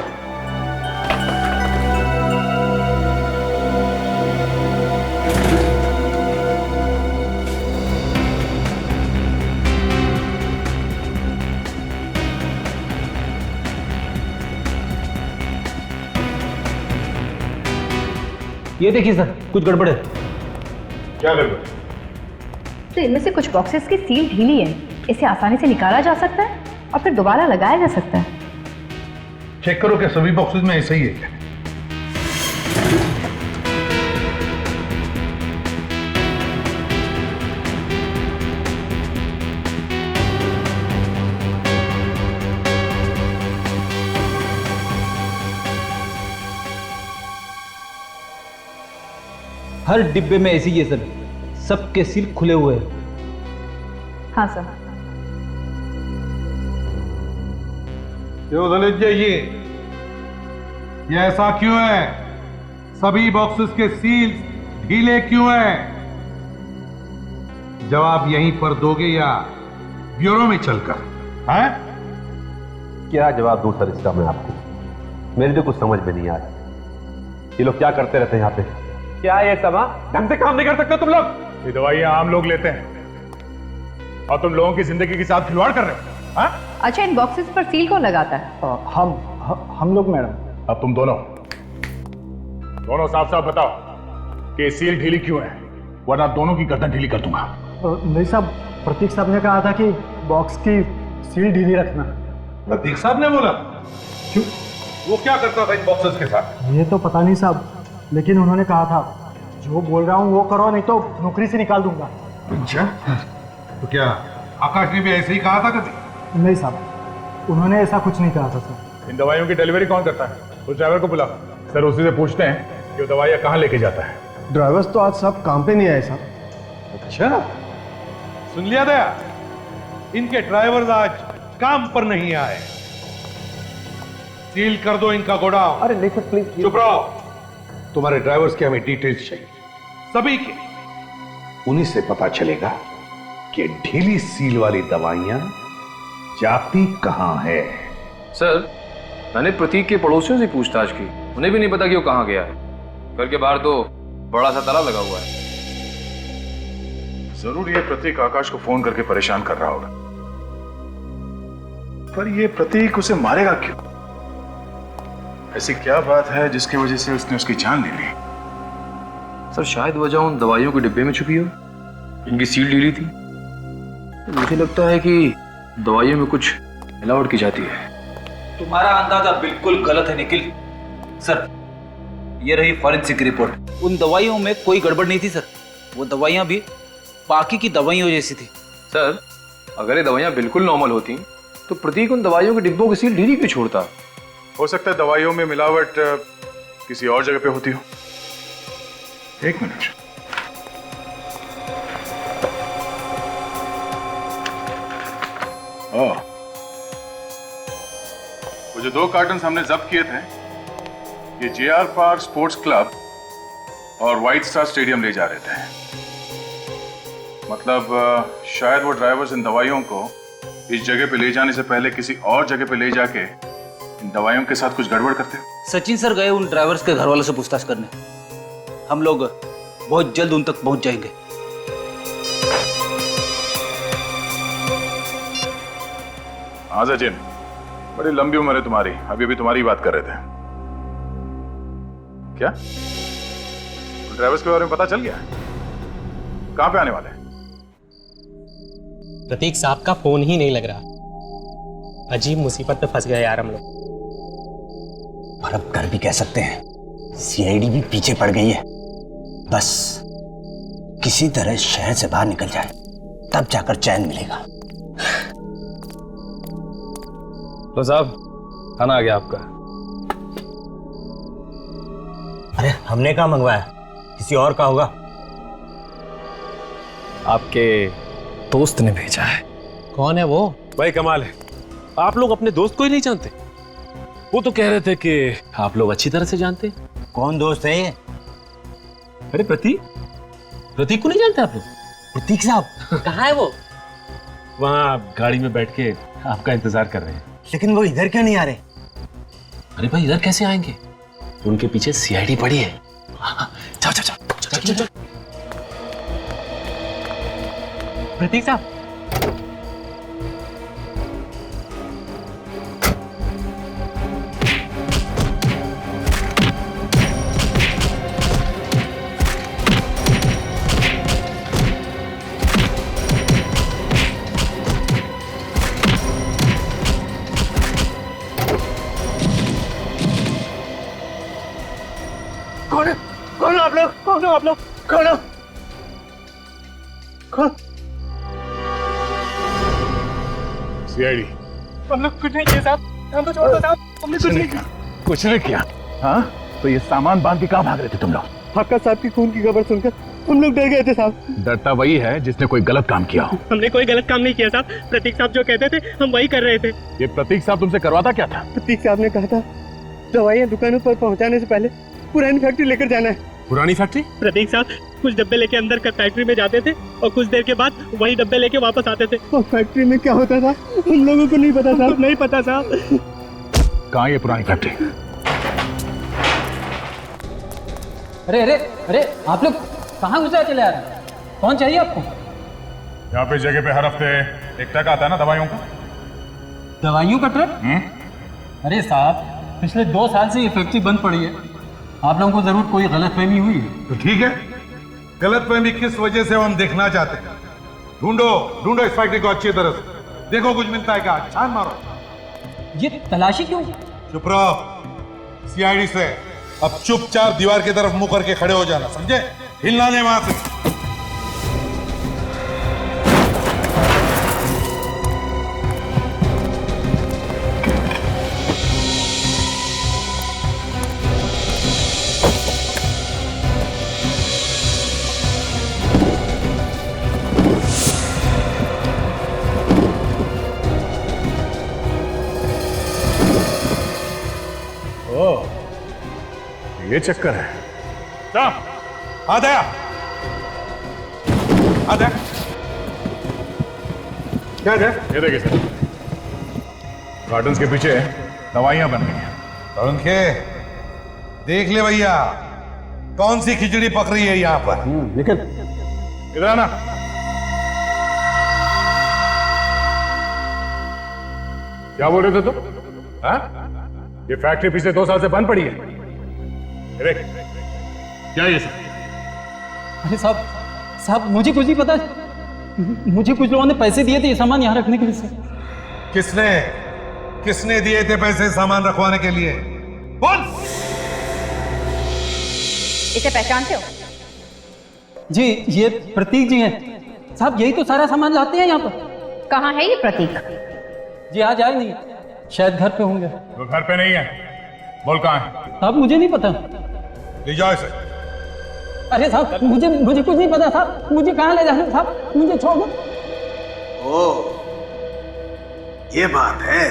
ये देखिए सर, कुछ गड़बड़ है। क्या गड़बड़? तो इनमें से कुछ बॉक्सेस की सील ढीली है, इसे आसानी से निकाला जा सकता है और फिर दोबारा लगाया जा सकता है। चेक करो कि सभी बॉक्सेस में ऐसा ही है क्या? हर डिब्बे में ऐसी ही है सर, सबके सील खुले हुए हैं। हाँ सर। क्यों ललित जी, ये ऐसा क्यों है? सभी बॉक्सेस के सील ढीले क्यों हैं? जवाब यहीं पर दोगे या ब्यूरो में चलकर? हैं? क्या जवाब दूं सर इसका मैं आपको? मेरे तो कुछ समझ में नहीं आ रहा। ये लोग क्या करते रहते हैं यहाँ पे? क्या है ये सब? ढंग से काम नहीं कर सकते तुम लोग? ये दवाइयां आम लोग लेते हैं और तुम लोगों की जिंदगी के साथ खिलवाड़ कर रहे हो। हाँ? अच्छा, इन बॉक्सेस पर सील कौन लगाता है? हम लोग मैडम। अब तुम दोनों साफ साफ बताओ कि सील ढीली क्यों है, वरना दोनों की गर्दन ढीली कर दूंगा। नहीं साहब, प्रतीक साहब ने कहा था कि बॉक्स की सील ढीली रखना। प्रतीक साहब ने बोला? क्यों? वो क्या करता था इन बॉक्सेस के साथ? ये तो पता नहीं साहब, लेकिन उन्होंने कहा था जो बोल रहा हूँ वो करो, नहीं तो नौकरी से निकाल दूंगा। अच्छा, तो क्या आकाश ने भी ऐसे ही कहा था कभी? नहीं साहब, उन्होंने ऐसा कुछ नहीं कहा था सर। इन दवाइयों की डिलीवरी कौन करता है? उस ड्राइवर को बुला सर, उसी से पूछते हैं कि वो दवाइयाँ कहाँ लेके जाता है। ड्राइवर्स तो आज सब काम पे नहीं आए साहब। अच्छा, सुन लिया दया, इनके ड्राइवर्स आज काम पर नहीं आए। सील कर दो इनका गोडाउन। अरे नहीं सर प्लीज। चुप रहो। तुम्हारे ड्राइवर्स के हमें डिटेल्स चाहिए, सभी के। उन्हीं से पता चलेगा कि ढीली सील वाली दवाइयां जाती कहां है। सर, मैंने प्रतीक के पड़ोसियों से पूछताछ की, उन्हें भी नहीं पता कि वो कहाँ गया है। घर के बाहर तो बड़ा सा ताला लगा हुआ है। जरूर ये प्रतीक आकाश को फोन करके परेशान कर रहा होगा, पर ये प्रतीक उसे मारेगा क्यों? ऐसी क्या बात है जिसकी वजह से उसने उसकी जान ले ली? सर, शायद वजह उन दवाइयों के डिब्बे में छुपी हो, इनकी सील ढीली थी। तो मुझे लगता है कि दवाइयों में कुछ मिलावट की जाती है। तुम्हारा अंदाजा बिल्कुल गलत है निखिल। सर, ये रही फॉरेंसिक रिपोर्ट। उन दवाइयों में कोई गड़बड़ नहीं थी सर, वो दवाइयां भी बाकी की दवाइयों जैसी थी। सर, अगर ये दवाइयां बिल्कुल नॉर्मल होती तो प्रतीक उन दवाइयों के डिब्बों की सील ढीली क्यों छोड़ता? हो सकता है दवाइयों में मिलावट किसी और जगह पे होती हो। एक मिनट। वो जो 2 कार्टन हमने जब्त किए थे, ये JR पार्क स्पोर्ट्स क्लब और व्हाइट स्टार स्टेडियम ले जा रहे थे। मतलब शायद वो ड्राइवर्स इन दवाइयों को इस जगह पे ले जाने से पहले किसी और जगह पे ले जाके इन दवाइयों के साथ कुछ गड़बड़ करते हो। सचिन सर गए उन ड्राइवर्स के घर वालों से पूछताछ करने। हम लोग बहुत जल्द उन तक पहुंच जाएंगे। हाँ सचिन, बड़ी लंबी उम्र है तुम्हारी, अभी अभी तुम्हारी बात कर रहे थे। क्या ड्राइवर्स के बारे में पता चल गया? कहां पे आने वाले हैं? प्रतीक साहब का फोन ही नहीं लग रहा। अजीब मुसीबत में फंस गए यार हम लोग। और अब कर भी कह सकते हैं, CID भी पीछे पड़ गई है। बस किसी तरह शहर से बाहर निकल जाए, तब जाकर चैन मिलेगा। तो साहब, खाना आ गया आपका। अरे हमने कहा मंगवाया, किसी और का होगा। आपके दोस्त ने भेजा है। कौन है वो? भाई कमाल है, आप लोग अपने दोस्त को ही नहीं जानते। वो तो कह रहे थे कि आप लोग अच्छी तरह से जानते हैं। कौन दोस्त है ये? अरे प्रतीक को नहीं जानते आप लोग? प्रतीक साहब कहाँ है वो? वहाँ गाड़ी में बैठ के आपका इंतजार कर रहे हैं। लेकिन वो इधर क्यों नहीं आ रहे? अरे भाई इधर कैसे आएंगे? उनके पीछे CID पड़ी है। चल चल चल चल चल चल। प्रतीक साहब, आप लोग? कौन हो? कौन? सीआईडी। हम लोग कुछ नहीं किया साहब, हम तो छोड़ दो साहब, हमने कुछ नहीं किया। कुछ नहीं किया? हाँ, तो ये सामान बांध के कहाँ भाग रहे थे तुम लोग? आपका साहब की खून की खबर सुनकर हम लोग डर गए थे साहब। डरता वही है जिसने कोई गलत काम किया हो। हमने कोई गलत काम नहीं किया साहब, प्रतीक साहब जो कहते थे हम वही कर रहे थे। ये प्रतीक साहब तुमसे करवाता क्या था? प्रतीक साहब ने कहा था दवाइयाँ दुकानों पर पहुँचाने से पहले पुरानी फैक्ट्री लेकर जाना है। पुरानी फैक्ट्री? प्रतीक साहब कुछ डब्बे लेके अंदर कर फैक्ट्री में जाते थे और कुछ देर के बाद वही डब्बे लेके वापस आते थे। और फैक्ट्री में क्या होता था हम लोगों को नहीं पता साहब, नहीं पता साहब। कहाँ ये पुरानी फैक्ट्री? अरे अरे अरे आप लोग कहाँ घुसा चले आ रहे हैं? कौन चाहिए आपको? यहाँ पे जगह पे हर हफ्ते एक ट्रक आता है ना दवाइयों का। दवाइयों का ट्रक? अरे साहब पिछले 2 साल से ये फैक्ट्री बंद पड़ी है, आप लोगों को जरूर कोई गलतफहमी हुई है। तो ठीक है, गलतफहमी किस वजह से हम देखना चाहते हैं। ढूंढो ढूंढो इस फैक्ट्री को अच्छी तरह से, देखो कुछ मिलता है क्या, छान मारो। ये तलाशी क्यों? चुप रहो, सीआईडी से अब चुपचाप दीवार की तरफ मुंह करके खड़े हो जाना, समझे? हिलना नहीं वहां से। ये चक्कर है। आ दया, आ दया। क्या है? ये देखिए सर, गार्डन्स के पीछे दवाइयां बन गई हैं। पंखे देख ले भैया, कौन सी खिचड़ी पक रही है यहाँ पर। निकल इधर आना। क्या बोल रहे थे तुम? हाँ? ये फैक्ट्री पिछले 2 साल से बंद पड़ी है। देख, क्या ये सब? अरे साहब मुझे कुछ नहीं पता, मुझे कुछ लोगों ने पैसे दिए थे ये सामान यहाँ रखने के लिए। किसने किसने दिए थे पैसे सामान रखवाने के लिए? बोल। इसे पहचानते हो? जी ये प्रतीक जी हैं साहब, यही तो सारा सामान लाते हैं यहाँ पर। कहाँ है ये प्रतीक? जी आज आए नहीं, शायद घर पे होंगे। वो घर पे नहीं है, बोल कहाँ है? साहब मुझे नहीं पता। ले जाओ इसे। अरे साहब मुझे कुछ नहीं पता साहब, मुझे कहाँ ले जा रहे हैं साहब, मुझे छोड़ दो। ओ ये बात है।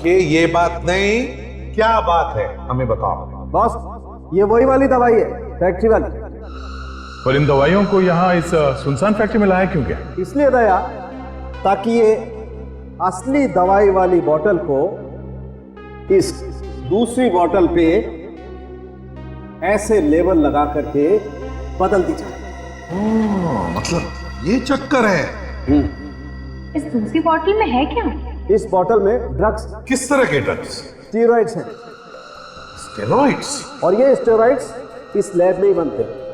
के ये बात नहीं, क्या बात है हमें बताओ। बॉस ये वही वाली दवाई है, फैक्ट्री वाली। पर इन दवाइयों को यहाँ इस सुनसान फैक्ट्री में लाया क्यों क्या? इसलिए दया, ताकि ये असली दवाई वाली बोतल को इस दूसरी बोतल पे ऐसे लेबल लगा करके बदल दी जाए। मतलब ये चक्कर है। इस दूसरी बोतल में है क्या? इस बोतल में ड्रग्स। किस तरह के ड्रग्स? स्टेरॉइड्स हैं। स्टेरॉइड्स? और ये स्टेरॉइड्स इस लैब में ही बनते हैं।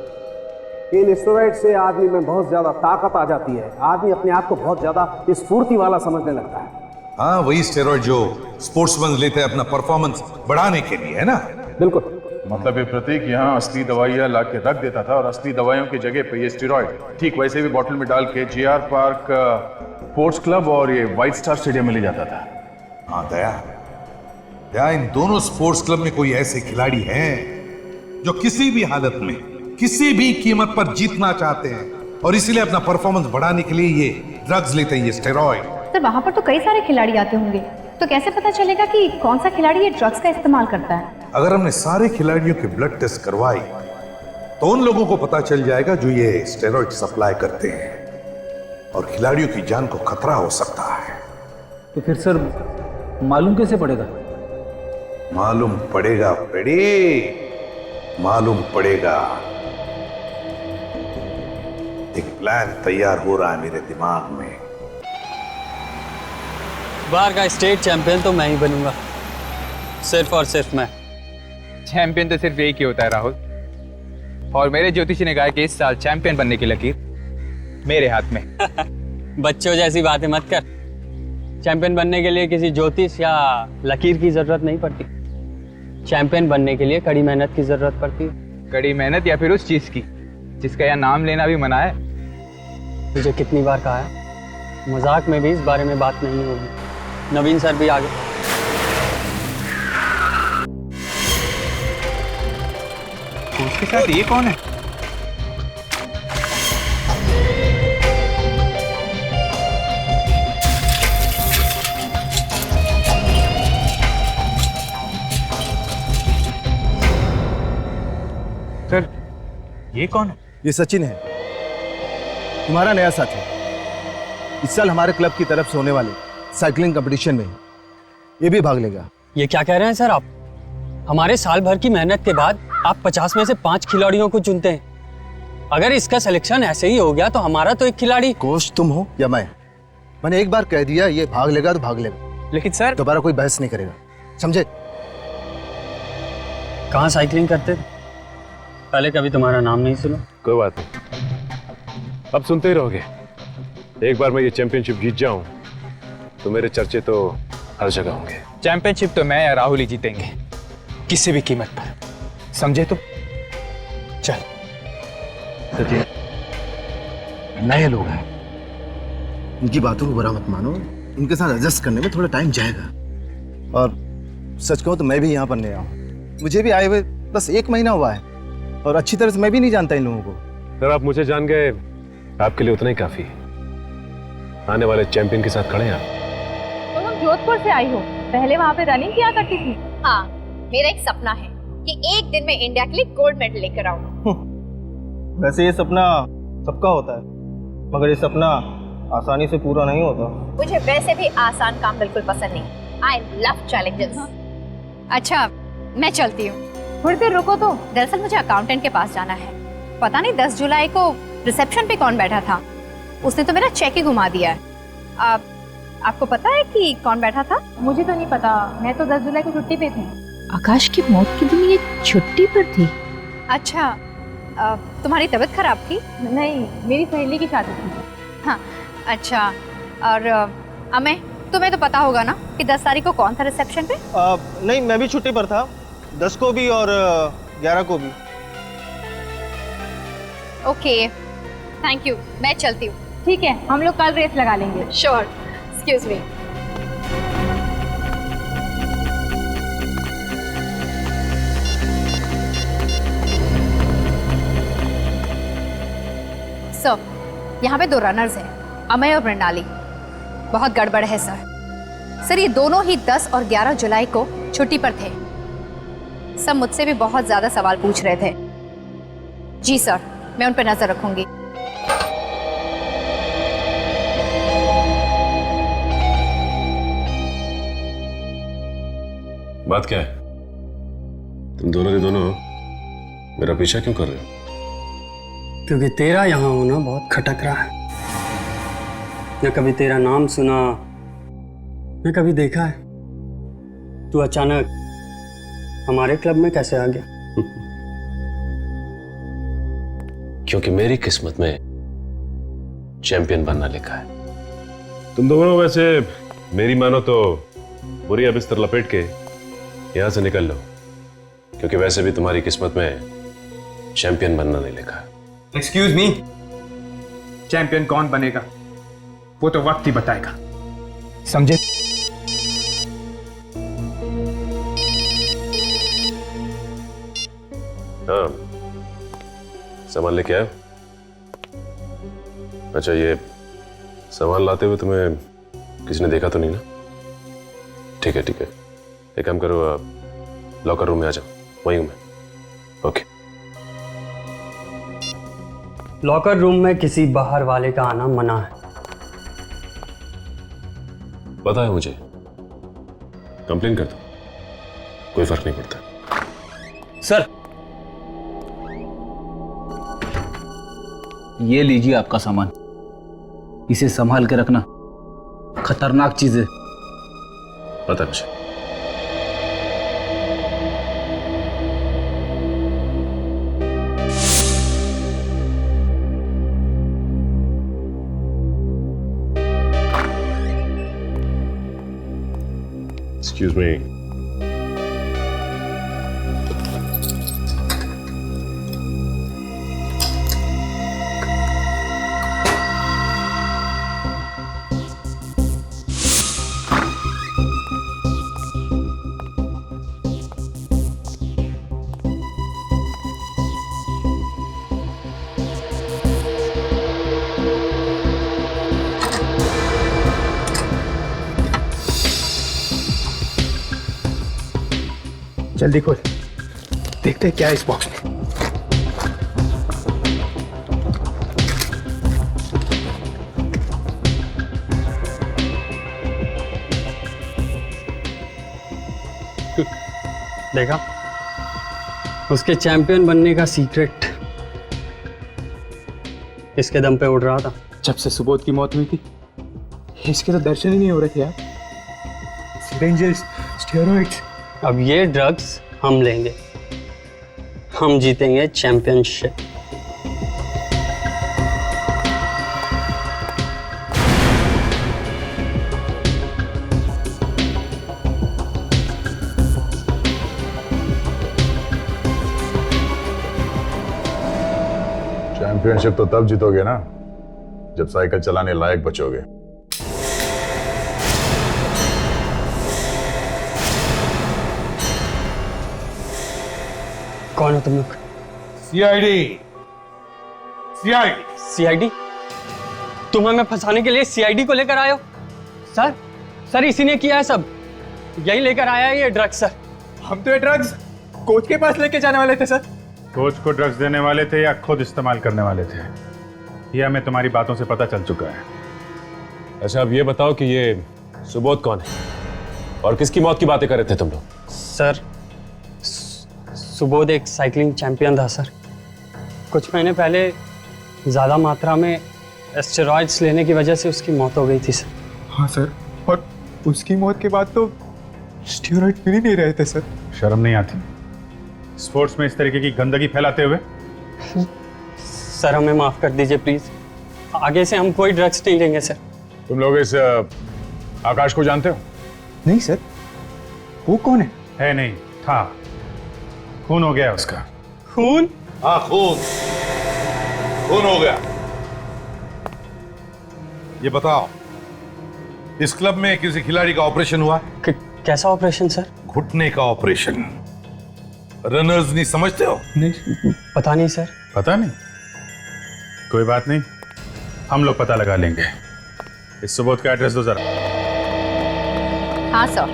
इन स्टेरॉइड से आदमी में बहुत ज्यादा ताकत आ जाती है, आदमी अपने आप को बहुत ज्यादा स्फूर्ति वाला समझने लगता है। हाँ वही स्टेरॉइड जो स्पोर्ट्समैन लेते हैं अपना परफॉर्मेंस बढ़ाने के लिए, है ना? बिल्कुल। मतलब ये प्रतीक यहाँ असली दवाइयाँ ला के रख देता था और असली दवाइयों की जगह पे ये स्टेरॉइड ठीक वैसे भी बोतल में डाल के JR पार्क स्पोर्ट्स क्लब और ये व्हाइट स्टार स्टेडियम में ले जाता था। हाँ दया, इन दोनों स्पोर्ट्स क्लब में कोई ऐसे खिलाड़ी हैं जो किसी भी हालत में किसी भी कीमत पर जीतना चाहते हैं और इसीलिए अपना परफॉर्मेंस बढ़ाने के लिए ये ड्रग्स लेते हैं, ये स्टेरॉइड। सर वहां पर तो कई सारे खिलाड़ी आते होंगे, तो कैसे पता चलेगा कि कौन सा खिलाड़ी ये ड्रग्स का इस्तेमाल करता है? अगर हमने सारे खिलाड़ियों के ब्लड टेस्ट करवाई तो उन लोगों को पता चल जाएगा जो ये स्टेरॉइड सप्लाई करते हैं और खिलाड़ियों की जान को खतरा हो सकता है। तो फिर सर मालूम कैसे पड़ेगा? मालूम पड़ेगा मालूम पड़ेगा। एक प्लान तैयार हो रहा है मेरे दिमाग में। बार का स्टेट चैंपियन तो मैं ही बनूंगा, सिर्फ और सिर्फ मैं। चैंपियन तो सिर्फ एक ही होता है राहुल, और मेरे ज्योतिषी ने कहा कि इस साल चैंपियन बनने की लकीर मेरे हाथ में। बच्चों जैसी बातें मत कर। चैंपियन बनने के लिए किसी ज्योतिष या लकीर की जरूरत नहीं पड़ती। चैंपियन बनने के लिए कड़ी मेहनत की जरूरत पड़ती है। कड़ी मेहनत या फिर उस चीज की जिसका यहाँ नाम लेना भी मना है? तुझे कितनी बार कहा है मजाक में भी इस बारे में बात नहीं होगी। नवीन सर भी आ गए। उसके साथ ये कौन है? सर ये कौन है? ये सचिन है, तुम्हारा नया साथी। इस साल हमारे क्लब की तरफ से होने वाले साइकिलिंग कंपटीशन में ये भी भाग लेगा। ये क्या कह रहे हैं सर आप? हमारे साल भर की मेहनत के बाद आप 50 में से 5 खिलाड़ियों को चुनते हैं। अगर इसका सिलेक्शन ऐसे ही हो गया तो हमारा तो एक खिलाड़ी। कोच तुम हो या मैंने एक बार कह दिया ये भाग लेगा तो भाग लेगा। लेकिन सर दोबारा कोई बहस नहीं करेगा, समझे? कहाँ साइकिलिंग करते थे? पहले कभी तुम्हारा नाम नहीं सुना। कोई बात नहीं, अब सुनते ही रहोगे। एक बार मैं ये चैंपियनशिप जीत जाऊं तो मेरे चर्चे तो हर जगह होंगे। चैंपियनशिप तो मैं या राहुल ही जीतेंगे, किसी भी कीमत पर, समझे तुम? चल। सचिन, नए लोग हैं, इनकी बातों को बुरा मत मानो। इनके साथ एडजस्ट करने में थोड़ा टाइम जाएगा। और सच कहूं तो मैं भी यहाँ पर नया हूँ। मुझे भी आए हुए बस 1 महीना हुआ है और अच्छी तरह से मैं भी नहीं जानता इन लोगों को। सर आप मुझे जान गए, आपके लिए उतना ही काफी है। आने वाले चैंपियन के साथ खड़े हैं आप। तुम जोधपुर से आई हो, पहले वहाँ पे रनिंग किया करती थी? हाँ, मेरा एक सपना है कि एक दिन मैं इंडिया के लिए गोल्ड मेडल लेकर आऊँ। वैसे ये सपना सबका होता है, मगर ये सपना आसानी से पूरा नहीं होता। मुझे वैसे भी आसान काम बिल्कुल पसंद नहीं। I love challenges. अच्छा, मैं चलती हूँ। थोड़ी देर रुको तो। दरअसल मुझे अकाउंटेंट के पास जाना है। पता नहीं 10 जुलाई को रिसेप्शन पे कौन बैठा था, उसने तो मेरा चेक ही घुमा दिया है। आपको पता है कि कौन बैठा था? मुझे तो नहीं पता, मैं तो 10 जुलाई को छुट्टी पे थी। आकाश की मौत के दिन ये छुट्टी पर थी? अच्छा, तुम्हारी तबीयत खराब थी? नहीं, मेरी सहेली की शादी थी। हाँ, अच्छा। और अमे, तुम्हें तो पता होगा ना कि 10 तारीख को कौन था रिसेप्शन पे? नहीं, मैं भी छुट्टी पर था, 10 को भी और 11 को भी। ओके, थैंक यू, मैं चलती हूँ। ठीक है, हम लोग कल रेस लगा लेंगे। Sure, excuse me. सर, यहाँ पे 2 रनर्स हैं, अमय और मृणाली। बहुत गड़बड़ है सर। ये दोनों ही 10 और 11 जुलाई को छुट्टी पर थे। सब मुझसे भी बहुत ज्यादा सवाल पूछ रहे थे। जी सर, मैं उन पर नजर रखूंगी। बात क्या है? तुम दोनों के दोनों मेरा पीछा क्यों कर रहे हो? क्योंकि तेरा यहाँ होना बहुत खटक रहा है। न कभी तेरा नाम सुना, न कभी देखा है। तू अचानक हमारे क्लब में कैसे आ गया? क्योंकि मेरी किस्मत में चैंपियन बनना लिखा है। तुम दोनों वैसे मेरी मानो तो बुरी बिस्तर लपेट के यहां से निकल लो, क्योंकि वैसे भी तुम्हारी किस्मत में चैंपियन बनना नहीं लिखा है। एक्सक्यूज मी, चैंपियन कौन बनेगा वो तो वक्त ही बताएगा, समझे? हाँ, सामान लेके आए? अच्छा, ये सामान लाते हुए तुम्हें किसी ने देखा तो नहीं ना? ठीक है ठीक है, एक काम करो, लॉकर रूम में आ जाओ, वहीं हूं मैं। ओके। लॉकर रूम में किसी बाहर वाले का आना मना है। पता है मुझे, कंप्लेन कर दो, कोई फर्क नहीं पड़ता। सर, ये लीजिए आपका सामान, इसे संभाल के रखना, खतरनाक चीज है। पता मुझे। Excuse me. जल्दी खोल, देखते हैं क्या है इस बॉक्स में। देखा, उसके चैंपियन बनने का सीक्रेट इसके दम पे उड़ रहा था। जब से सुबोध की मौत हुई थी इसके तो दर्शन ही नहीं हो रहे थे यार। Syringes, steroids. अब ये ड्रग्स हम लेंगे, हम जीतेंगे चैंपियनशिप। चैंपियनशिप तो तब जीतोगे ना जब साइकिल चलाने लायक बचोगे। कौन हो तुम लोग? सीआईडी। सीआईडी। सीआईडी? तुम हमें फंसाने के लिए सीआईडी को लेकर आए हो? सर, सर इसी ने किया है सब, यही लेकर आया है ये ड्रग्स। सर हम तो ये ड्रग्स कोच के पास लेके जाने वाले थे सर। कोच को ड्रग्स देने वाले थे या खुद इस्तेमाल करने वाले थे, यह हमें तुम्हारी बातों से पता चल चुका है। अच्छा अब ये बताओ कि ये सुबोध कौन है और किसकी मौत की बातें कर रहे थे तुम लोग? सर, सुबोध एक साइकिलिंग चैंपियन था सर। कुछ महीने पहले ज़्यादा मात्रा में स्टेरॉइड्स लेने की वजह से उसकी मौत हो गई थी सर। हाँ सर, और उसकी मौत के बाद तो स्टेरॉइड मिल ही नहीं रहे थे सर। शर्म नहीं आती स्पोर्ट्स में इस तरीके की गंदगी फैलाते हुए? सर हमें माफ कर दीजिए प्लीज, आगे से हम कोई ड्रग्स नहीं लेंगे सर। तुम लोग इस आकाश को जानते हो? नहीं सर, वो कौन है? है नहीं, था। खून हो गया उसका। खून? हाँ खून, खून हो गया। ये बताओ, इस क्लब में किसी खिलाड़ी का ऑपरेशन हुआ? कैसा ऑपरेशन सर? घुटने का ऑपरेशन। रनर्स नहीं समझते हो? नहीं, पता नहीं सर। पता नहीं? कोई बात नहीं, हम लोग पता लगा लेंगे। इस सुबोध का एड्रेस दो जरा। हाँ सर,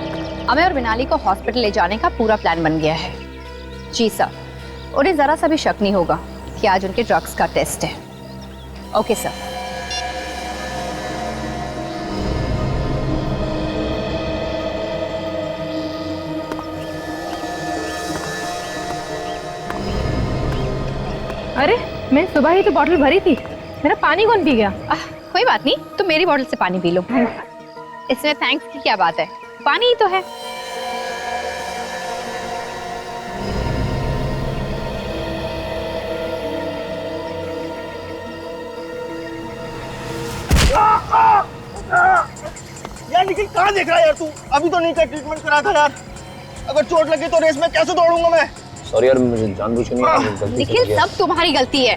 हमें और मिनाली को हॉस्पिटल ले जाने का पूरा प्लान बन गया है। जी सर, उन्हें जरा सा भी शक नहीं होगा कि आज उनके ड्रग्स का टेस्ट है। Okay sir. अरे मैं सुबह ही तो बॉटल भरी थी, मेरा पानी कौन पी गया? कोई बात नहीं, तुम मेरी बॉटल से पानी पी लो। इसमें थैंक्स की क्या बात है, पानी ही तो है। यार निखिल कहाँ देख रहा है यार तू? अभी तो नहीं का ट्रीटमेंट करा था यार। अगर चोट लगी तो रेस में कैसे दौड़ूंगा मैं? सॉरी यार, मुझे जानबूझ के नहीं। निखिल सब तुम्हारी गलती है।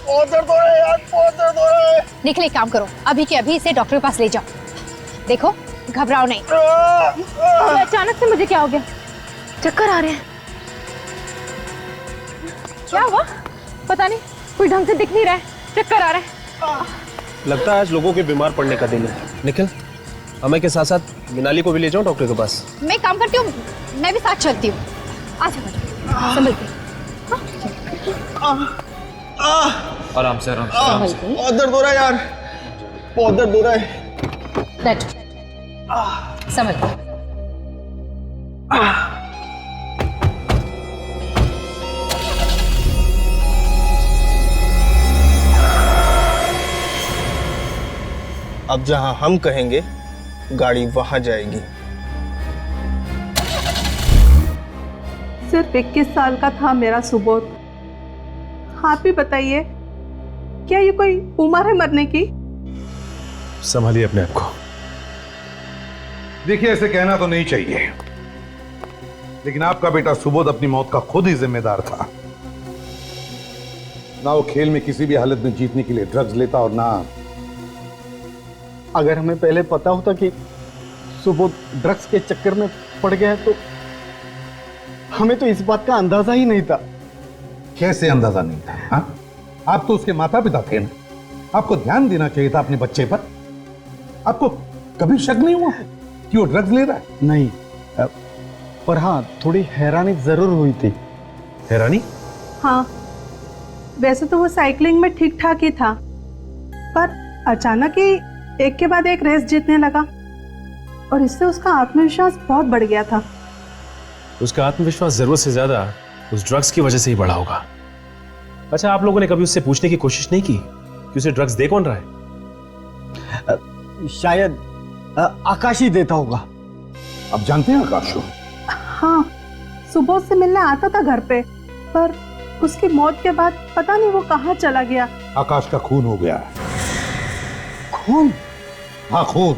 बहुत दर्द हो रहा है यार, बहुत दर्द हो रहा है। निखिल एक काम करो, अभी के अभी इसे डॉक्टर के पास ले जाओ। देखो घबराओ नहीं। अचानक से मुझे क्या हो गया? चक्कर आ रहे हैं। क्या हुआ? पता नहीं, कोई ढंग से दिख नहीं रहा है, चक्कर आ रहा है। लगता है आज लोगों के बीमार पड़ने का दिन है। निखिल, हमें के साथ साथ मिनाली को भी ले जाओ डॉक्टर के पास। मैं काम करती हूँ, मैं भी साथ चलती हूँ। आजा संभल के। आराम से, आराम से, आराम से। बहुत दर्द हो रहा है यार, बहुत दर्द हो रहा है। बैठ, संभल के। अब जहां हम कहेंगे गाड़ी वहां जाएगी। सिर्फ 21 साल का था मेरा सुबोध। आप ही बताइए, क्या ये कोई उम्र है मरने की? संभालिए अपने आप को। देखिए ऐसे कहना तो नहीं चाहिए, लेकिन आपका बेटा सुबोध अपनी मौत का खुद ही जिम्मेदार था। ना वो खेल में किसी भी हालत में जीतने के लिए ड्रग्स लेता और ना। अगर हमें पहले पता होता कि सुबोध ड्रग्स के चक्कर में पड़ गया है तो हमें तो इस बात का अंदाजा ही नहीं था। कैसे अंदाजा नहीं था? हाँ? आप तो उसके माता पिता थे ना, आपको ध्यान देना चाहिए था अपने बच्चे पर। आपको कभी शक नहीं हुआ कि वो ड्रग्स ले रहा है? नहीं, पर हाँ, थोड़ी हैरानी जरूर हुई थी। हैरानी? हाँ, वैसे तो वो साइकिलिंग में ठीक ठाक ही था, पर अचानक ही एक के बाद एक रेस जीतने लगा और इससे उसका आत्मविश्वास बहुत बढ़ गया था। उसका आत्मविश्वास जरूरत से ज्यादा उस ड्रग्स की वजह से ही बढ़ा होगा। अच्छा, आप लोगों ने कभी उससे पूछने की कोशिश नहीं की कि उसे ड्रग्स दे कौन रहा है? शायद आकाश ही देता होगा। आप जानते हैं आकाश को? हाँ, सुबह से मिलने आता था घर पे, पर उसकी मौत के बाद पता नहीं वो कहाँ चला गया। आकाश का खून हो गया। खून? हाँ, खून।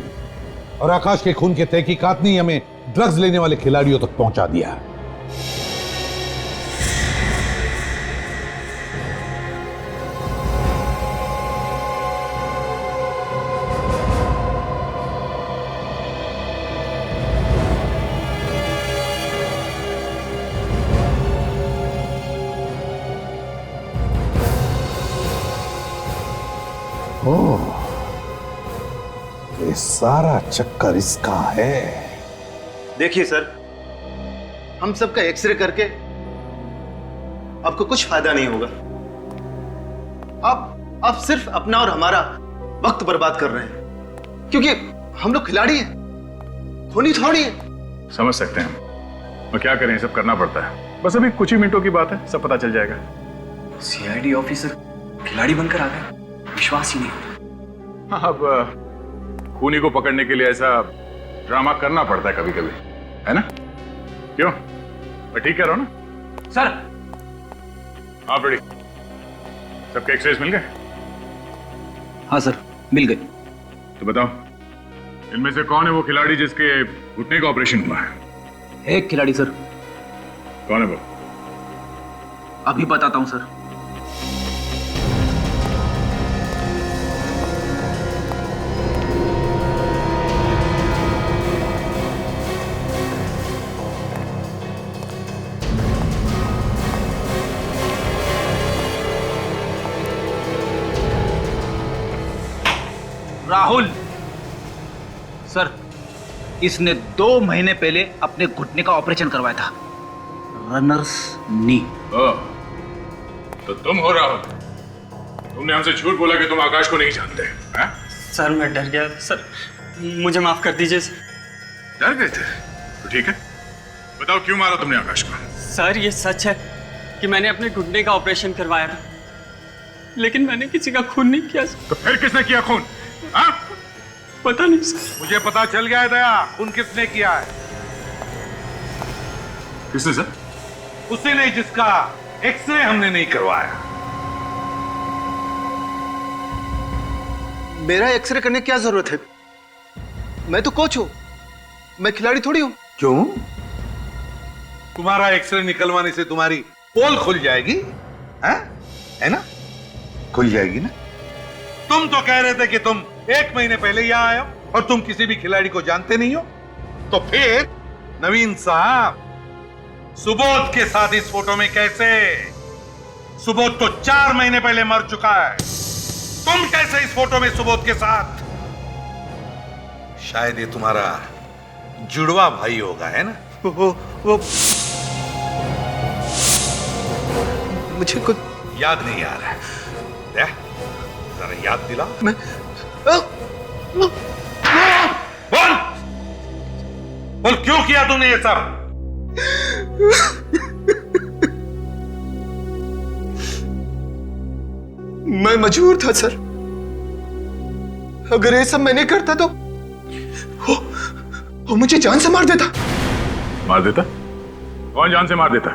और आकाश के खून के तहकीकात ने हमें ड्रग्स लेने वाले खिलाड़ियों तक पहुंचा दिया। ओह, ये सारा चक्कर इसका है। देखिए सर, हम सबका एक्सरे करके आपको कुछ फायदा नहीं होगा। आप सिर्फ अपना और हमारा वक्त बर्बाद कर रहे हैं, क्योंकि हम लोग खिलाड़ी हैं, खूनी थोड़ी है। समझ सकते हैं हम, और क्या करें, सब करना पड़ता है। बस अभी कुछ ही मिनटों की बात है, सब पता चल जाएगा। सीआईडी ऑफिसर खिलाड़ी बनकर आ गए, विश्वास ही नहीं होता। हाँ, अब खूनी को पकड़ने के लिए ऐसा ड्रामा करना पड़ता है कभी कभी, है ना? क्यों, मैं ठीक कह रहा हूं ना? सर, आप रेडी? सबके एक्सरेज मिल गए? हाँ सर, मिल गए। तो बताओ, इनमें से कौन है वो खिलाड़ी जिसके घुटने का ऑपरेशन हुआ है? एक खिलाड़ी सर। कौन है वो? अभी बताता हूं सर। राहुल सर, इसने 2 महीने पहले अपने घुटने का ऑपरेशन करवाया था, रनर्स नी। तो तुम हो राहुल? तुमने हमसे झूठ बोला कि तुम आकाश को नहीं जानते हैं? सर, मैं डर गया सर, मुझे माफ कर दीजिए। डर गए थे? तो ठीक है, बताओ क्यों मारा तुमने आकाश को? सर, ये सच है कि मैंने अपने घुटने का ऑपरेशन करवाया था, लेकिन मैंने किसी का खून नहीं किया। तो फिर किसने किया खून? हाँ? पता नहीं सर। मुझे पता चल गया है दया, खून किसने किया है। किसने सर? उसे नहीं जिसका एक्सरे हमने नहीं करवाया। मेरा एक्सरे करने की क्या जरूरत है? मैं तो कोच हूं, मैं खिलाड़ी थोड़ी हूं। क्यों? तुम्हारा एक्सरे निकलवाने से तुम्हारी पोल खुल जाएगी, है ना? खुल जाएगी ना? तुम तो कह रहे थे कि तुम 1 महीने पहले यहां आए हो और तुम किसी भी खिलाड़ी को जानते नहीं हो। तो फिर नवीन साहब, सुबोध के साथ इस फोटो में कैसे? सुबोध तो 4 महीने पहले मर चुका है, तुम कैसे इस फोटो में सुबोध के साथ? शायद ये तुम्हारा जुड़वा भाई होगा, है ना? वो मुझे कुछ याद नहीं आ रहा है। जरा याद दिला। मैं बोल क्यों किया तूने ये सब? मैं मजबूर था सर। अगर ये सब मैं नहीं करता तो वो मुझे जान से मार देता। मार देता? कौन जान से मार देता?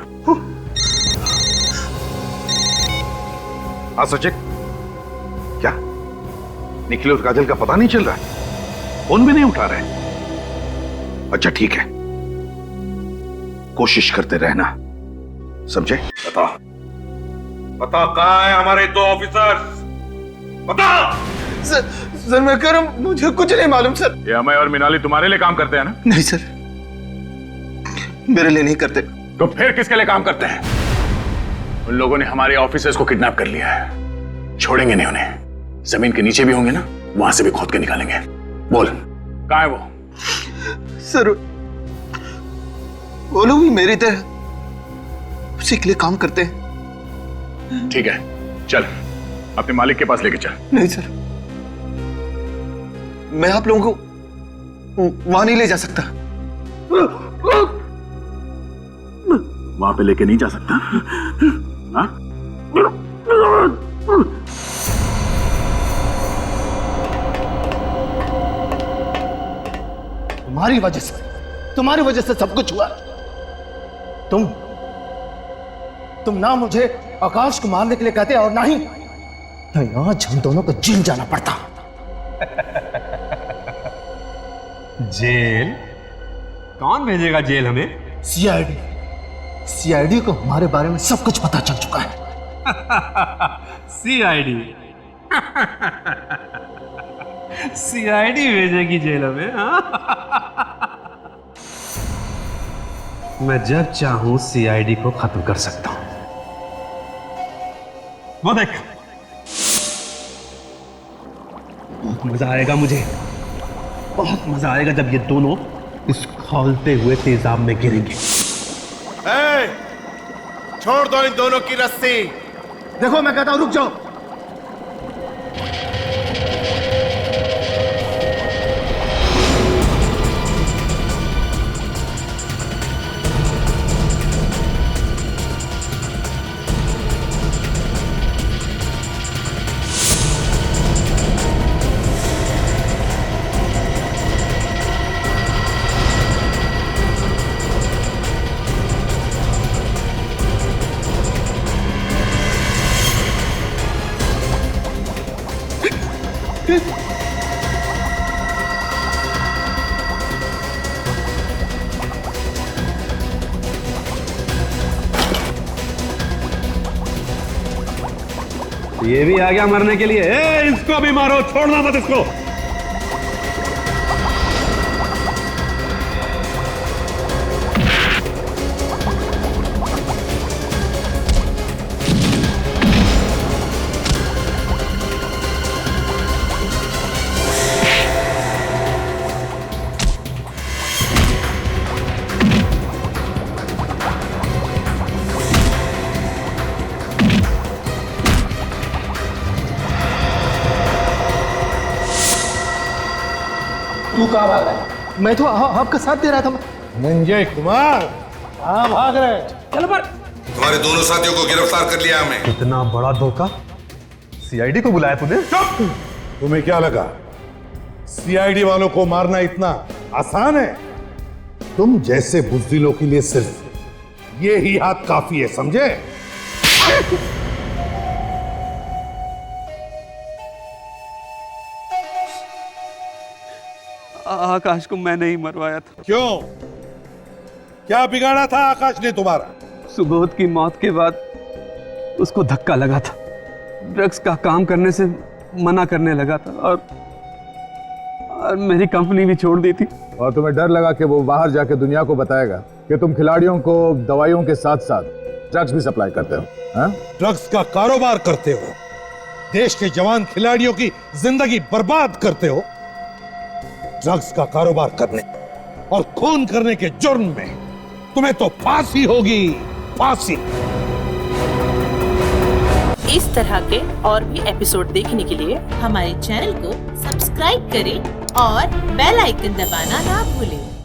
हाँ सचिन, क्या निखिल और काजल का पता नहीं चल रहा है? फोन भी नहीं उठा रहे? अच्छा ठीक है, कोशिश करते रहना, समझे? बताओ बताओ, कहाँ है हमारे 2 ऑफिसर्स? बताओ। सर मैं कह रहा हूं, मुझे कुछ नहीं मालूम सर। ये अमय और मिनाली तुम्हारे लिए काम करते हैं ना? नहीं सर, मेरे लिए नहीं करते। तो फिर किसके लिए काम करते हैं? उन लोगों ने हमारे ऑफिसर्स को किडनैप कर लिया है, छोड़ेंगे नहीं उन्हें। जमीन के नीचे भी होंगे ना, वहां से भी खोद के निकालेंगे। बोल, कहाँ है वो? सर वो लोग भी मेरी तरह उसी के लिए काम करते हैं। ठीक है, चल अपने मालिक के पास लेके चल। नहीं सर, मैं आप लोगों को वहां नहीं ले जा सकता। वहां पे लेके नहीं जा सकता? हाँ? तुम्हारी वजह से सब कुछ हुआ। तुम ना मुझे आकाश को मारने के लिए कहते और ना ही आज हम दोनों को जेल जाना पड़ता। जेल? कौन भेजेगा जेल हमें? सीआईडी को हमारे बारे में सब कुछ पता चल चुका है। सीआईडी? सीआईडी भेजेगी जेल हमें? मैं जब चाहूं सीआईडी को खत्म कर सकता हूं। वो देख, बहुत मजा आएगा मुझे, बहुत मजा आएगा जब ये दोनों इस खौलते हुए तेजाब में गिरेंगे। छोड़ दो इन दोनों की रस्सी। देखो मैं कहता हूं रुक जाओ। ये भी आ गया मरने के लिए। इसको भी मारो, छोड़ना मत इसको। तू कहाँ भाग रहा है? मैं तो आपका साथ दे रहा था। संजय कुमार कहाँ भाग रहे? चलो पर तुम्हारे दोनों साथियों को गिरफ्तार कर लिया हमने। इतना बड़ा धोखा, सीआईडी को बुलाया तूने? तुम्हें क्या लगा सीआईडी वालों को मारना इतना आसान है? तुम जैसे बुज़दिलों के लिए सिर्फ ये ही हाथ काफी है, समझे? आकाश को मैं नहीं मरवाया था। क्यों? क्या बिगाड़ा था आकाश ने तुम्हारा? सुबोध की मौत के बाद उसको धक्का लगा था, ड्रग्स का काम करने से मना करने लगा था और मेरी कंपनी भी छोड़ दी थी। और तुम्हें डर लगा कि वो बाहर जाके दुनिया को बताएगा कि तुम खिलाड़ियों को दवाइयों के साथ साथ ड्रग्स भी सप्लाई करते हो? हाँ? ड्रग्स का कारोबार करते हो, देश के जवान खिलाड़ियों की जिंदगी बर्बाद करते हो। ड्रग्स का कारोबार करने और खून करने के जुर्म में तुम्हें तो फांसी होगी, फांसी। इस तरह के और भी एपिसोड देखने के लिए हमारे चैनल को सब्सक्राइब करें और बेल आइकन दबाना ना भूलें।